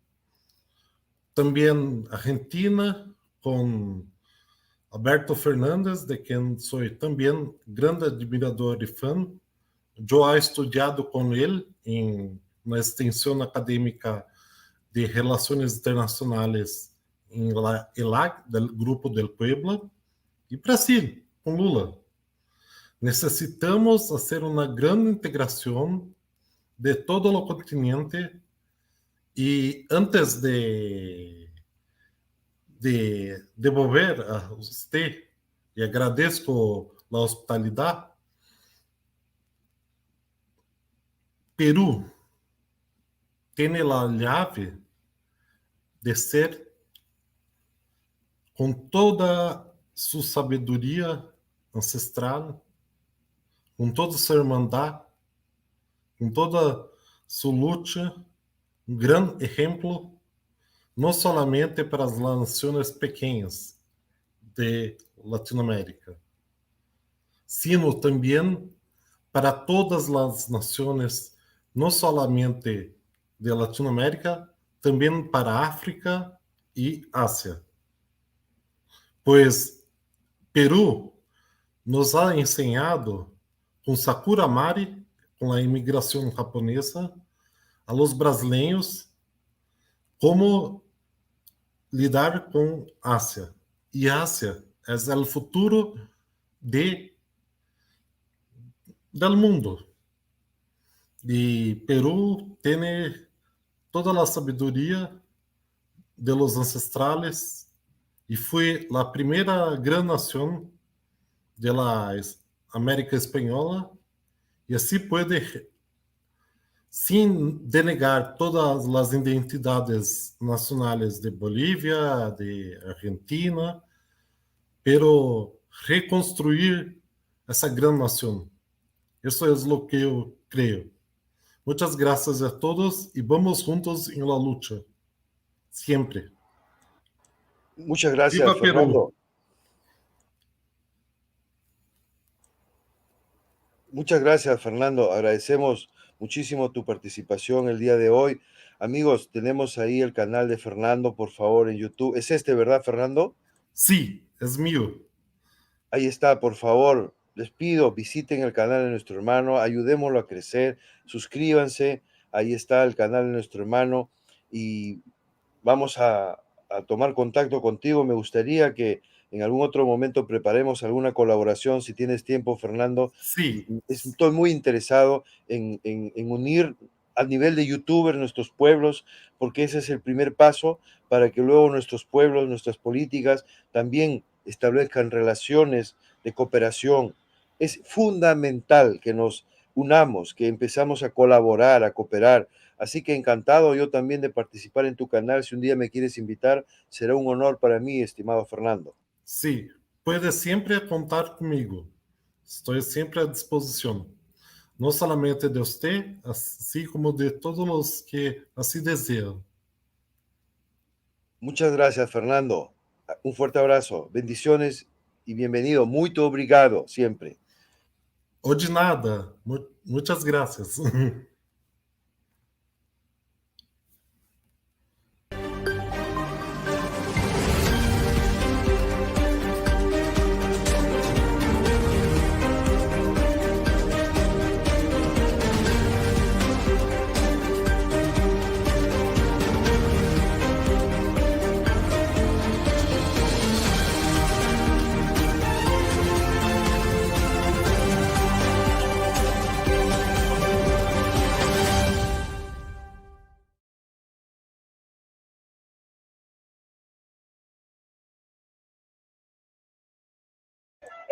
También Argentina, con Alberto Fernández, de quien soy también gran admirador y fan. Yo he estudiado con él en una extensión académica de Relaciones Internacionales en la ELAC, del Grupo del Puebla, y Brasil, con Lula. Necesitamos hacer una gran integración de todo el continente y antes de devolver a usted, y agradezco la hospitalidad, Perú tiene la llave de ser, con toda su sabiduría ancestral, con toda su hermandad, con toda su lucha, un gran ejemplo, no solamente para las naciones pequeñas de Latinoamérica, sino también para todas las naciones, no solamente de Latinoamérica, también para África y Asia. Pues Perú nos ha enseñado con Sakura Mari, con la inmigración japonesa, a los brasileños cómo lidar con Asia. Y Asia es el futuro del mundo. Y Perú tiene toda la sabiduría de los ancestrales y fue la primera gran nación de la América Española, y así puede, sin denegar todas las identidades nacionales de Bolivia, de Argentina, pero reconstruir esa gran nación. Eso es lo que yo creo. Muchas gracias a todos y vamos juntos en la lucha. Siempre. Muchas gracias, ¡Viva Fernando. Perú! Muchas gracias, Fernando. Agradecemos muchísimo tu participación el día de hoy. Amigos, tenemos ahí el canal de Fernando, por favor, en YouTube. Es este, ¿verdad, Fernando? Sí, es mío. Ahí está, por favor. Les pido, visiten el canal de nuestro hermano, ayudémoslo a crecer, suscríbanse. Ahí está el canal de nuestro hermano y vamos a tomar contacto contigo. Me gustaría que en algún otro momento preparemos alguna colaboración, si tienes tiempo, Fernando. Sí. Estoy muy interesado en unir a nivel de youtuber nuestros pueblos, porque ese es el primer paso para que luego nuestros pueblos, nuestras políticas también establezcan relaciones de cooperación. Es fundamental que nos unamos, que empezamos a colaborar, a cooperar. Así que encantado yo también de participar en tu canal. Si un día me quieres invitar, será un honor para mí, estimado Fernando. Sí, puedes siempre contar conmigo. Estoy siempre a disposición. No solamente de usted, así como de todos los que así desean. Muchas gracias, Fernando. Un fuerte abrazo. Bendiciones y bienvenido. Muito obrigado, siempre. O de nada. Muchas gracias.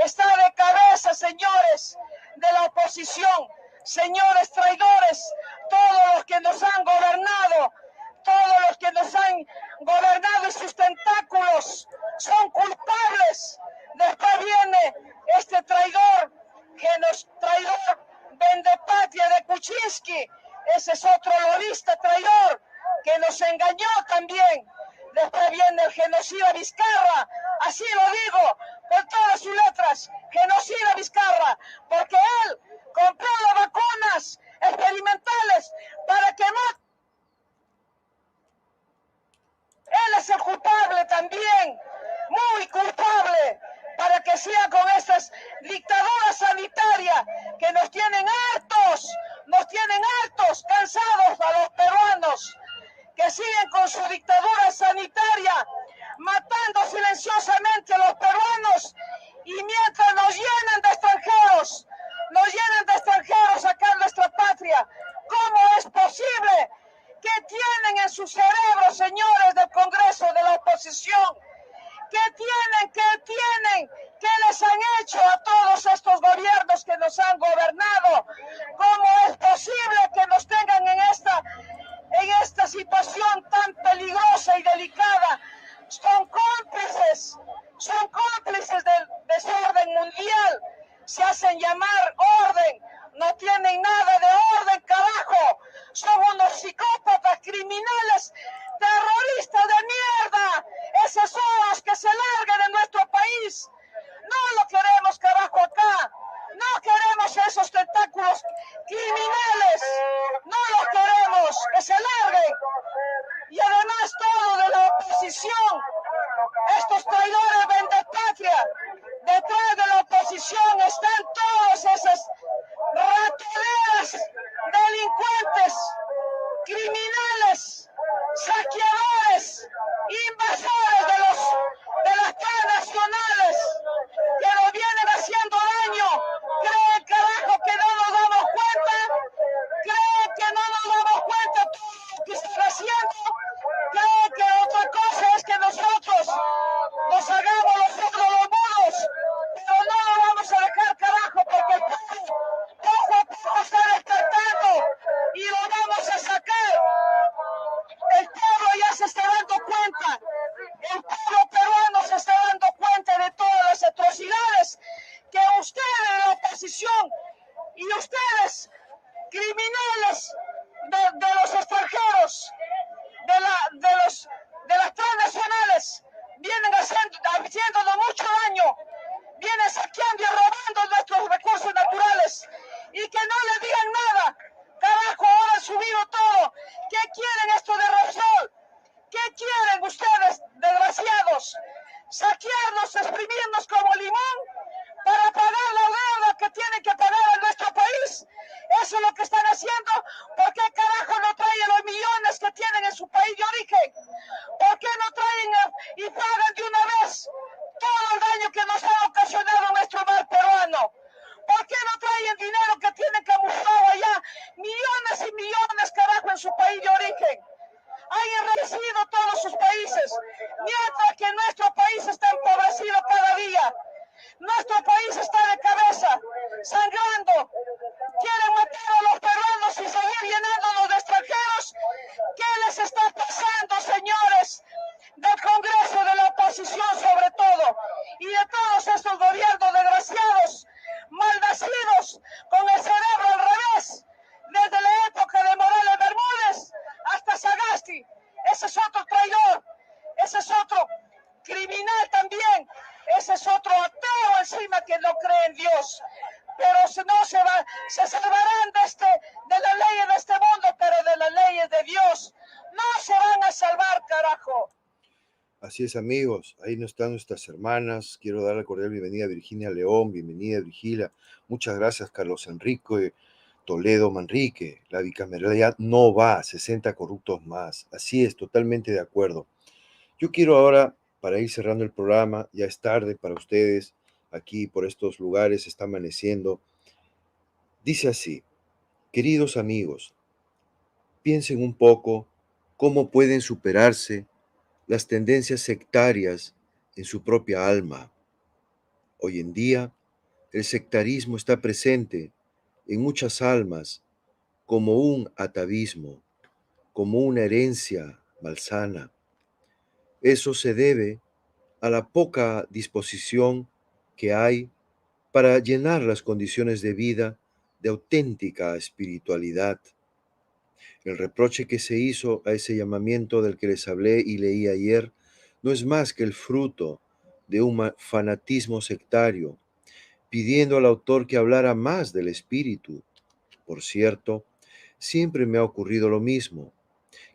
Está de cabeza, señores de la oposición, señores traidores, todos los que nos han gobernado, todos los que nos han gobernado y sus tentáculos son culpables. Después viene este traidor, traidor vendepatria de Kuczynski, ese es otro lobista traidor que nos engañó también. Después viene el genocida Vizcarra, así lo digo, con todas sus letras, genocida Vizcarra, porque él compró las vacunas experimentales para que no. Él es el culpable también, muy culpable, para que siga con estas dictaduras sanitarias que nos tienen hartos, cansados a los peruanos, que siguen con su dictadura sanitaria, matando silenciosamente a los peruanos, y mientras nos llenan de extranjeros acá en nuestra patria. ¿Cómo es posible? ¿Qué tienen en su cerebro, señores del Congreso de la oposición? ¿Qué tienen? ¿Qué les han hecho a todos estos gobiernos que nos han gobernado? ¿Cómo es posible que nos tengan en esta situación tan peligrosa y delicada? Son cómplices del desorden mundial. Se hacen llamar orden, no tienen nada de orden, carajo. Son unos psicópatas, criminales, terroristas de mierda. Esos son los que se largan de nuestro país. No lo queremos, carajo, acá. No queremos esos tentáculos criminales. No los queremos, que se larguen. Y además todo de la oposición, estos traidores vendepatria, detrás de la oposición haciendo, ¿por qué carajo no traen los millones que tienen en su país de origen? ¿Por qué no traen y pagan de una vez todo el daño que nos ha ocasionado nuestro mar peruano? ¿Por qué no traen dinero que tienen camuflado allá? Millones y millones, carajo, en su país de origen. Han enriquecido todos sus países, mientras que nuestro país está empobrecido cada día. Nuestro país está de cabeza, sangrando. Quieren matar a los peruanos y seguir llenándonos de extranjeros. ¿Qué les está pasando, señores del Congreso, de la oposición sobre todo, y de todos estos gobiernos desgraciados, malnacidos, con el cerebro al revés, desde la época de Morales Bermúdez hasta Sagasti? Ese es otro traidor, ese es otro criminal también, ese es otro ateo encima que no cree en Dios. Pero si no se salvarán de las leyes de este mundo, pero de las leyes de Dios no se van a salvar, carajo. Así es, amigos, ahí no están nuestras hermanas. Quiero dar la cordial bienvenida a Virginia León, bienvenida Virgilia. Muchas gracias, Carlos Enrique Toledo Manrique. La bicameralidad no va, 60 corruptos más. Así es, totalmente de acuerdo. Yo quiero ahora, para ir cerrando el programa, ya es tarde para ustedes, aquí por estos lugares está amaneciendo. Dice así: queridos amigos, piensen un poco cómo pueden superarse las tendencias sectarias en su propia alma. Hoy en día, el sectarismo está presente en muchas almas como un atavismo, como una herencia malsana. Eso se debe a la poca disposición que hay para llenar las condiciones de vida de auténtica espiritualidad. El reproche que se hizo a ese llamamiento del que les hablé y leí ayer no es más que el fruto de un fanatismo sectario, pidiendo al autor que hablara más del espíritu. Por cierto, siempre me ha ocurrido lo mismo,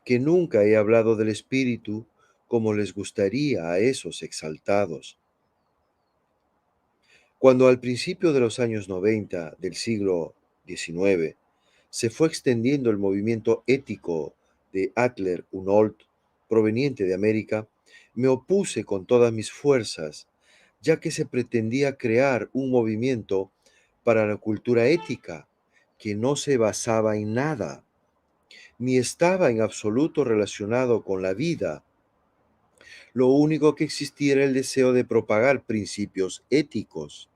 que nunca he hablado del espíritu como les gustaría a esos exaltados. Cuando al principio de los años 90 del siglo XIX se fue extendiendo el movimiento ético de Adler Hunold, proveniente de América, me opuse con todas mis fuerzas, ya que se pretendía crear un movimiento para la cultura ética que no se basaba en nada, ni estaba en absoluto relacionado con la vida. Lo único que existía era el deseo de propagar principios éticos.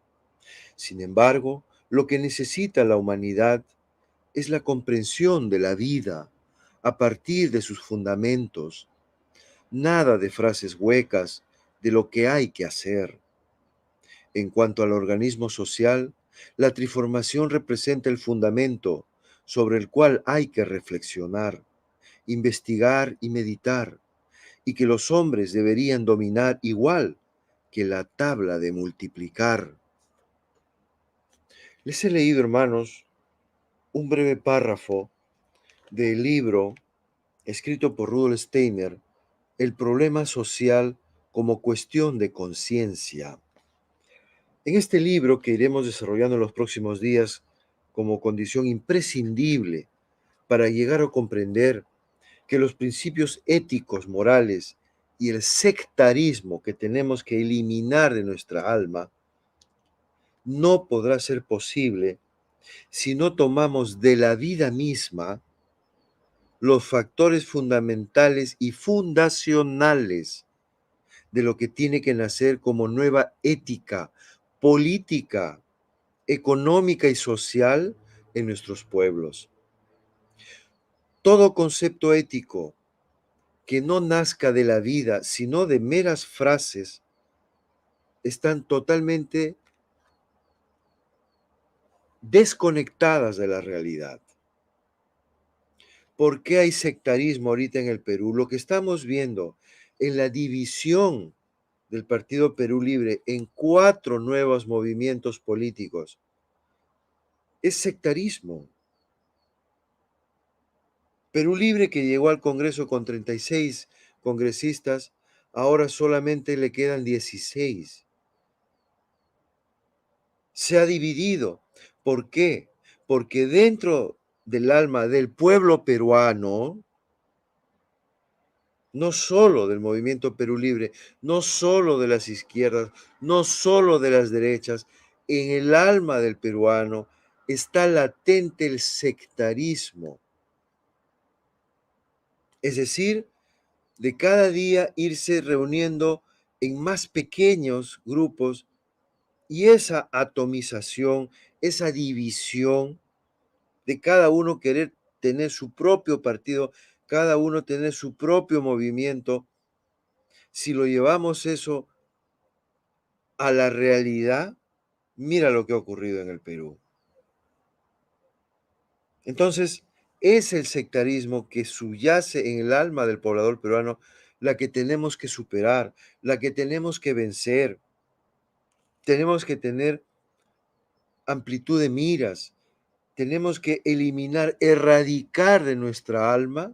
Sin embargo, lo que necesita la humanidad es la comprensión de la vida a partir de sus fundamentos. Nada de frases huecas de lo que hay que hacer. En cuanto al organismo social, la triformación representa el fundamento sobre el cual hay que reflexionar, investigar y meditar, y que los hombres deberían dominar igual que la tabla de multiplicar. Les he leído, hermanos, un breve párrafo del libro escrito por Rudolf Steiner, El problema social como cuestión de conciencia. En este libro, que iremos desarrollando en los próximos días como condición imprescindible para llegar a comprender que los principios éticos, morales y el sectarismo que tenemos que eliminar de nuestra alma no podrá ser posible si no tomamos de la vida misma los factores fundamentales y fundacionales de lo que tiene que nacer como nueva ética, política, económica y social en nuestros pueblos. Todo concepto ético que no nazca de la vida, sino de meras frases, están totalmente desconectadas de la realidad. ¿Por qué hay sectarismo ahorita en el Perú? Lo que estamos viendo en la división del Partido Perú Libre en 4 nuevos movimientos políticos es sectarismo. Perú Libre, que llegó al Congreso con 36 congresistas, ahora solamente le quedan 16. Se ha dividido. ¿Por qué? Porque dentro del alma del pueblo peruano, no solo del movimiento Perú Libre, no solo de las izquierdas, no solo de las derechas, en el alma del peruano está latente el sectarismo. Es decir, de cada día irse reuniendo en más pequeños grupos y esa atomización, esa división de cada uno querer tener su propio partido, cada uno tener su propio movimiento, si lo llevamos eso a la realidad, mira lo que ha ocurrido en el Perú. Entonces, es el sectarismo que subyace en el alma del poblador peruano la que tenemos que superar, la que tenemos que vencer. Tenemos que tener amplitud de miras, tenemos que eliminar, erradicar de nuestra alma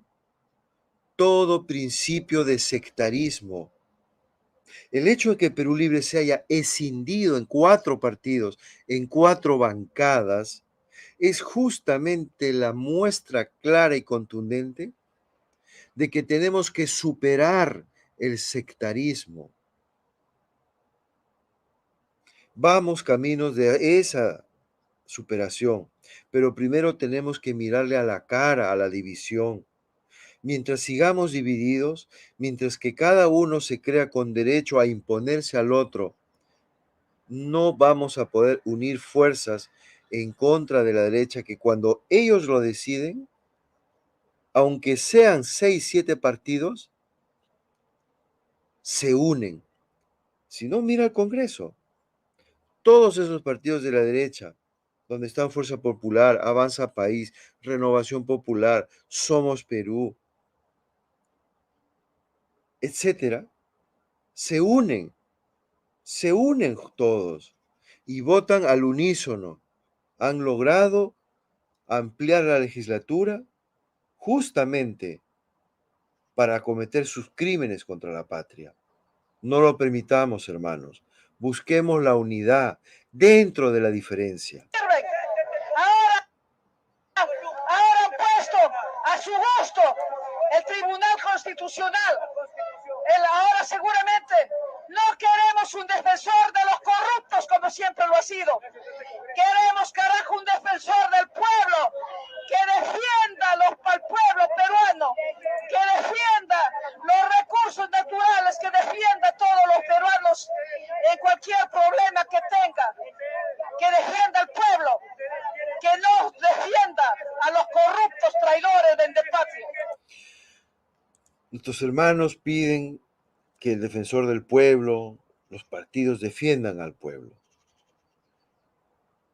todo principio de sectarismo. El hecho de que Perú Libre se haya escindido en 4 partidos, en 4 bancadas, es justamente la muestra clara y contundente de que tenemos que superar el sectarismo. Vamos caminos de esa superación, pero primero tenemos que mirarle a la cara a la división. Mientras sigamos divididos, mientras que cada uno se crea con derecho a imponerse al otro, no vamos a poder unir fuerzas en contra de la derecha que cuando ellos lo deciden, aunque sean 6, 7 partidos, se unen. Si no, mira el Congreso. Todos esos partidos de la derecha, donde están Fuerza Popular, Avanza País, Renovación Popular, Somos Perú, etcétera, se unen todos y votan al unísono. Han logrado ampliar la legislatura justamente para cometer sus crímenes contra la patria. No lo permitamos, hermanos. Busquemos la unidad dentro de la diferencia. Ahora han puesto a su gusto el Tribunal Constitucional. Ahora seguramente no queremos un defensor de los corruptos como siempre lo ha sido. Queremos, carajo, un defensor del pueblo que defienda al pueblo peruano, que defienda los recursos naturales, que defienda a todos los peruanos en cualquier problema que tenga, que defienda al pueblo, que no defienda a los corruptos traidores del patria. Nuestros hermanos piden que el defensor del pueblo, los partidos defiendan al pueblo.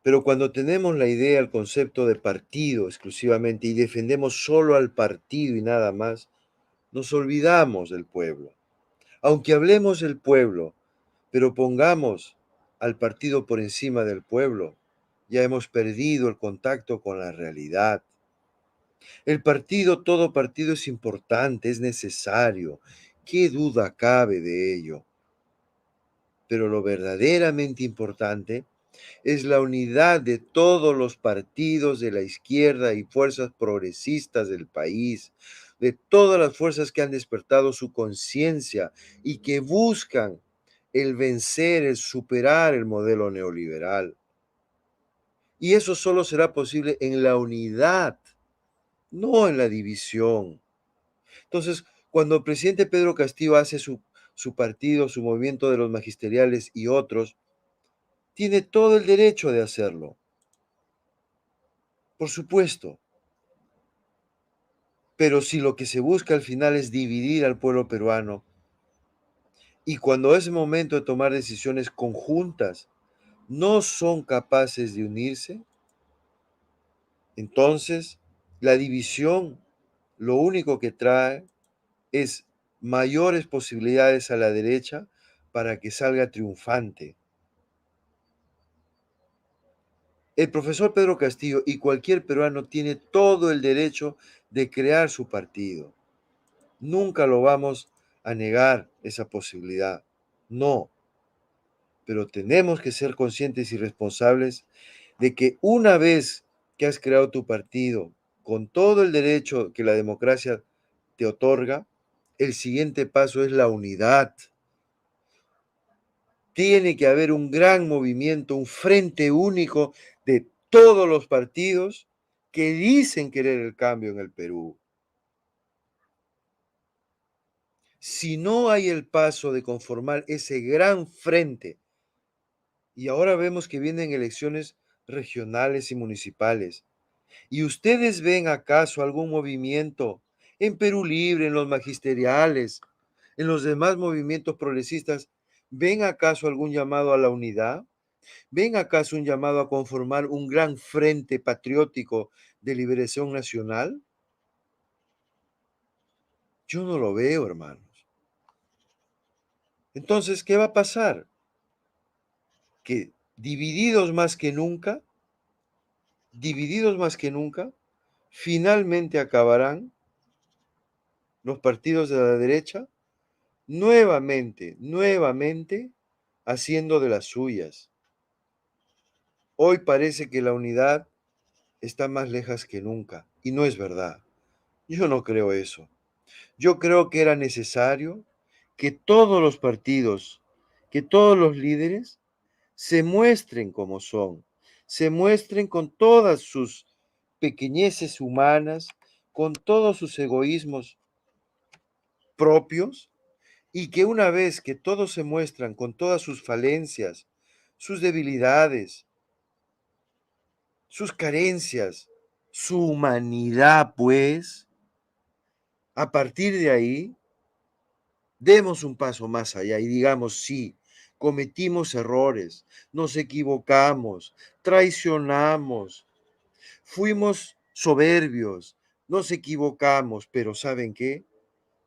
Pero cuando tenemos la idea, el concepto de partido exclusivamente y defendemos solo al partido y nada más, nos olvidamos del pueblo. Aunque hablemos del pueblo, pero pongamos al partido por encima del pueblo, ya hemos perdido el contacto con la realidad. El partido, todo partido es importante, es necesario. ¿Qué duda cabe de ello? Pero lo verdaderamente importante es la unidad de todos los partidos de la izquierda y fuerzas progresistas del país, de todas las fuerzas que han despertado su conciencia y que buscan el vencer, el superar el modelo neoliberal. Y eso solo será posible en la unidad, no en la división. Entonces, cuando el presidente Pedro Castillo hace su partido, su movimiento de los magisteriales y otros, tiene todo el derecho de hacerlo. Por supuesto. Pero si lo que se busca al final es dividir al pueblo peruano, y cuando es momento de tomar decisiones conjuntas, no son capaces de unirse, entonces la división lo único que trae es mayores posibilidades a la derecha para que salga triunfante. El profesor Pedro Castillo y cualquier peruano tiene todo el derecho de crear su partido. Nunca lo vamos a negar esa posibilidad. No. Pero tenemos que ser conscientes y responsables de que una vez que has creado tu partido con todo el derecho que la democracia te otorga, el siguiente paso es la unidad. Tiene que haber un gran movimiento, un frente único de todos los partidos que dicen querer el cambio en el Perú. Si no hay el paso de conformar ese gran frente, y ahora vemos que vienen elecciones regionales y municipales, ¿y ustedes ven acaso algún movimiento en Perú Libre, en los magisteriales, en los demás movimientos progresistas? ¿Ven acaso algún llamado a la unidad? ¿Ven acaso un llamado a conformar un gran frente patriótico de liberación nacional? Yo no lo veo, hermanos. Entonces, ¿qué va a pasar? Que divididos más que nunca, finalmente acabarán los partidos de la derecha nuevamente haciendo de las suyas. Hoy parece que la unidad está más lejos que nunca, y no es verdad. Yo no creo eso. Yo creo que era necesario que todos los partidos, que todos los líderes se muestren como son, se muestren con todas sus pequeñeces humanas, con todos sus egoísmos propios, y que una vez que todos se muestran con todas sus falencias, sus debilidades, sus carencias, su humanidad, pues, a partir de ahí, demos un paso más allá y digamos, sí, cometimos errores, nos equivocamos, traicionamos, fuimos soberbios, nos equivocamos, pero ¿saben qué?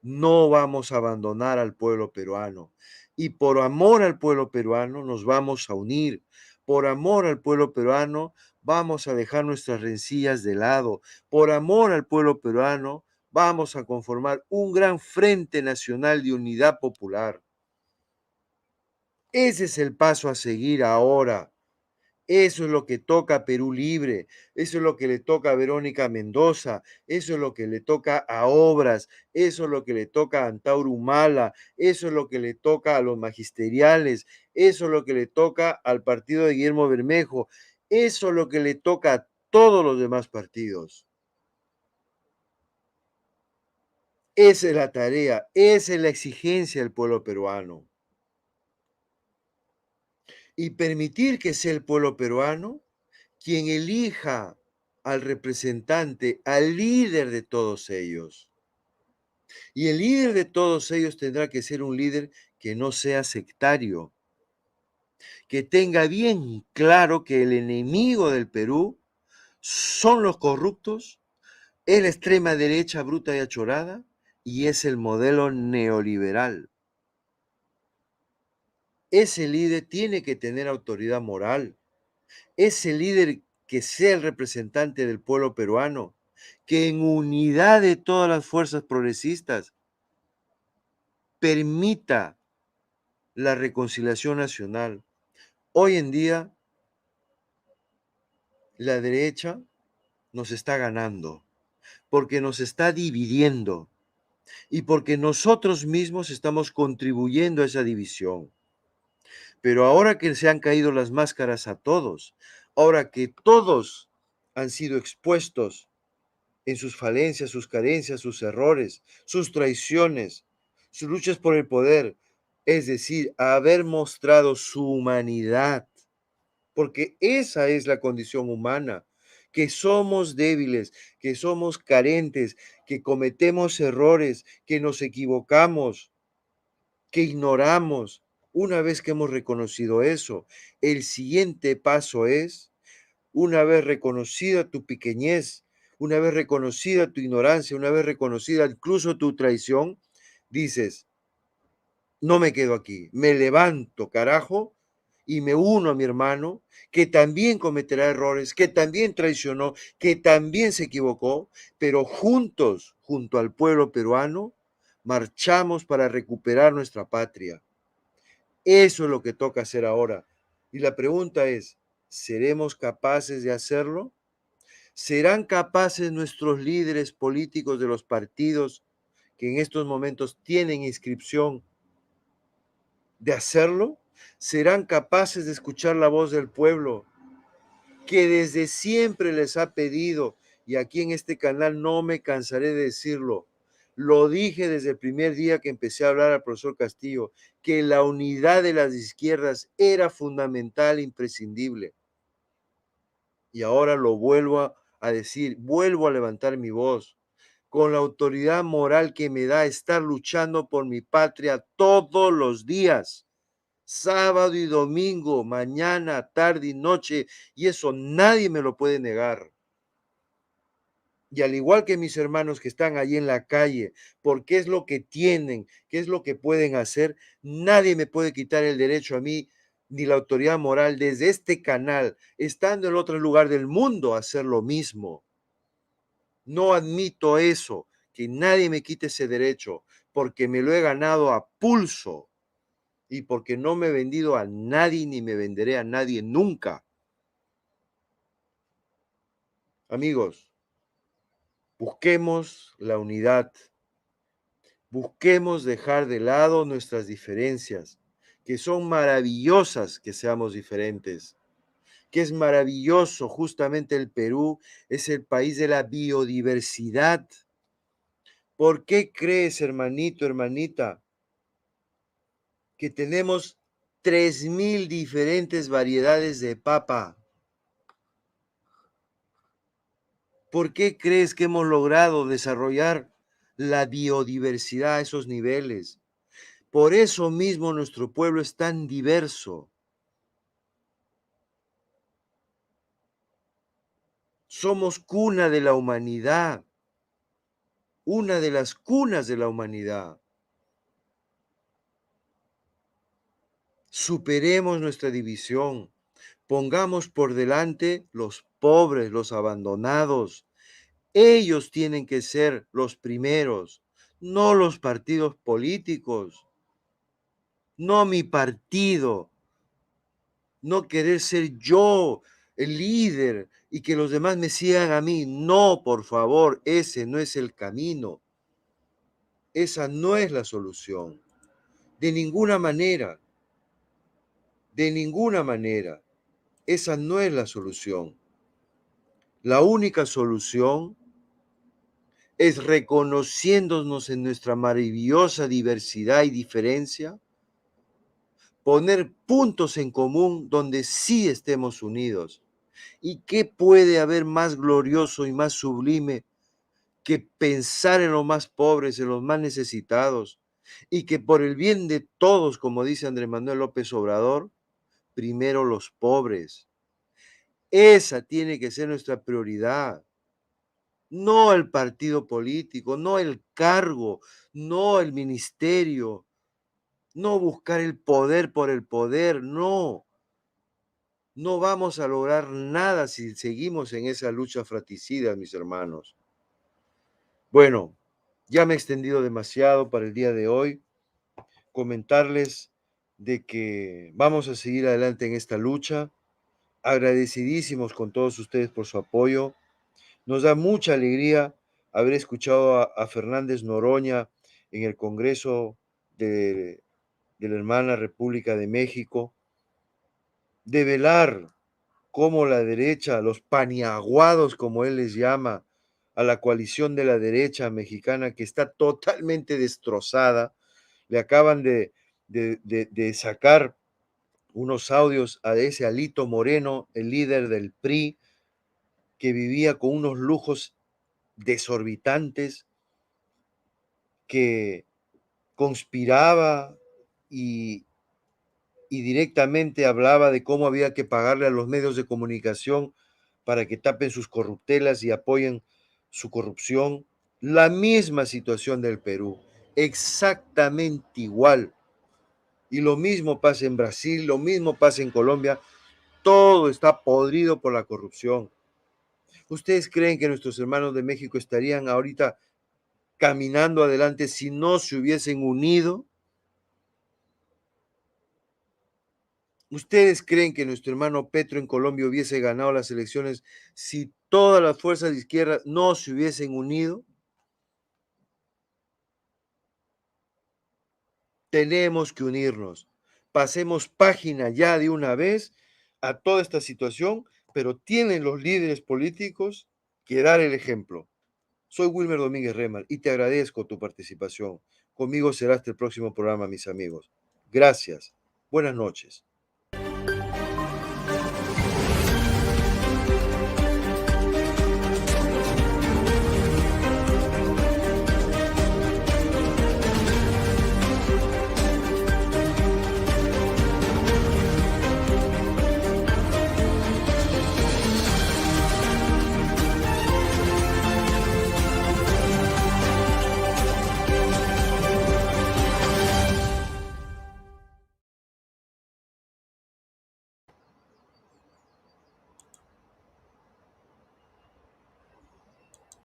No vamos a abandonar al pueblo peruano. Y por amor al pueblo peruano nos vamos a unir. Por amor al pueblo peruano vamos a dejar nuestras rencillas de lado. Por amor al pueblo peruano vamos a conformar un gran frente nacional de unidad popular. Ese es el paso a seguir ahora. Eso es lo que toca a Perú Libre, eso es lo que le toca a Verónica Mendoza, eso es lo que le toca a Obras, eso es lo que le toca a Antauro Humala, eso es lo que le toca a los magisteriales, eso es lo que le toca al partido de Guillermo Bermejo, eso es lo que le toca a todos los demás partidos. Esa es la tarea, esa es la exigencia del pueblo peruano. Y permitir que sea el pueblo peruano quien elija al representante, al líder de todos ellos. Y el líder de todos ellos tendrá que ser un líder que no sea sectario, que tenga bien claro que el enemigo del Perú son los corruptos, es la extrema derecha bruta y achorada, y es el modelo neoliberal. Ese líder tiene que tener autoridad moral. Ese líder que sea el representante del pueblo peruano, que en unidad de todas las fuerzas progresistas permita la reconciliación nacional. Hoy en día, la derecha nos está ganando, porque nos está dividiendo y porque nosotros mismos estamos contribuyendo a esa división. Pero ahora que se han caído las máscaras a todos, ahora que todos han sido expuestos en sus falencias, sus carencias, sus errores, sus traiciones, sus luchas por el poder, es decir, a haber mostrado su humanidad, porque esa es la condición humana, que somos débiles, que somos carentes, que cometemos errores, que nos equivocamos, que ignoramos. Una vez que hemos reconocido eso, el siguiente paso es, una vez reconocida tu pequeñez, una vez reconocida tu ignorancia, una vez reconocida incluso tu traición, dices, no me quedo aquí, me levanto, carajo, y me uno a mi hermano, que también cometerá errores, que también traicionó, que también se equivocó, pero juntos, junto al pueblo peruano, marchamos para recuperar nuestra patria. Eso es lo que toca hacer ahora. Y la pregunta es, ¿seremos capaces de hacerlo? ¿Serán capaces nuestros líderes políticos de los partidos que en estos momentos tienen inscripción de hacerlo? ¿Serán capaces de escuchar la voz del pueblo que desde siempre les ha pedido, y aquí en este canal no me cansaré de decirlo, lo dije desde el primer día que empecé a hablar al profesor Castillo, que la unidad de las izquierdas era fundamental, imprescindible. Y ahora lo vuelvo a decir, vuelvo a levantar mi voz con la autoridad moral que me da estar luchando por mi patria todos los días, sábado y domingo, mañana, tarde y noche, y eso nadie me lo puede negar. Y al igual que mis hermanos que están allí en la calle, porque es lo que tienen, qué es lo que pueden hacer, nadie me puede quitar el derecho a mí, ni la autoridad moral desde este canal, estando en otro lugar del mundo, a hacer lo mismo. No admito eso, que nadie me quite ese derecho, porque me lo he ganado a pulso y porque no me he vendido a nadie ni me venderé a nadie nunca. Amigos, busquemos la unidad, busquemos dejar de lado nuestras diferencias, que son maravillosas que seamos diferentes, que es maravilloso justamente el Perú, es el país de la biodiversidad. ¿Por qué crees, hermanito, hermanita, que tenemos 3,000 diferentes variedades de papa? ¿Por qué crees que hemos logrado desarrollar la biodiversidad a esos niveles? Por eso mismo nuestro pueblo es tan diverso. Somos cuna de la humanidad, una de las cunas de la humanidad. Superemos nuestra división, pongamos por delante los pobres, los abandonados. Ellos tienen que ser los primeros, no los partidos políticos, no mi partido, no querer ser yo el líder y que los demás me sigan a mí. No, por favor, ese no es el camino. Esa no es la solución. De ninguna manera, de ninguna manera. Esa no es la solución. La única solución es reconociéndonos en nuestra maravillosa diversidad y diferencia, poner puntos en común donde sí estemos unidos. ¿Y qué puede haber más glorioso y más sublime que pensar en los más pobres, en los más necesitados, y que por el bien de todos, como dice Andrés Manuel López Obrador, primero los pobres? Esa tiene que ser nuestra prioridad, no el partido político, no el cargo, no el ministerio, no buscar el poder por el poder, no. No vamos a lograr nada si seguimos en esa lucha fratricida, mis hermanos. Bueno, ya me he extendido demasiado para el día de hoy. Comentarles de que vamos a seguir adelante en esta lucha. Agradecidísimos con todos ustedes por su apoyo. Nos da mucha alegría haber escuchado a Fernández Noroña en el Congreso de la hermana República de México, develar cómo la derecha, los paniaguados, como él les llama, a la coalición de la derecha mexicana que está totalmente destrozada, le acaban de sacar unos audios a ese Alito Moreno, el líder del PRI, que vivía con unos lujos desorbitantes, que conspiraba y, y directamente hablaba de cómo había que pagarle a los medios de comunicación para que tapen sus corruptelas y apoyen su corrupción. La misma situación del Perú, exactamente igual. Y lo mismo pasa en Brasil, lo mismo pasa en Colombia. Todo está podrido por la corrupción. ¿Ustedes creen que nuestros hermanos de México estarían ahorita caminando adelante si no se hubiesen unido? ¿Ustedes creen que nuestro hermano Petro en Colombia hubiese ganado las elecciones si todas las fuerzas de izquierda no se hubiesen unido, tenemos que unirnos. Pasemos página ya de una vez a toda esta situación, pero tienen los líderes políticos que dar el ejemplo. Soy Wilmer Domínguez Remal y te agradezco tu participación. Conmigo será hasta el próximo programa, mis amigos. Gracias. Buenas noches.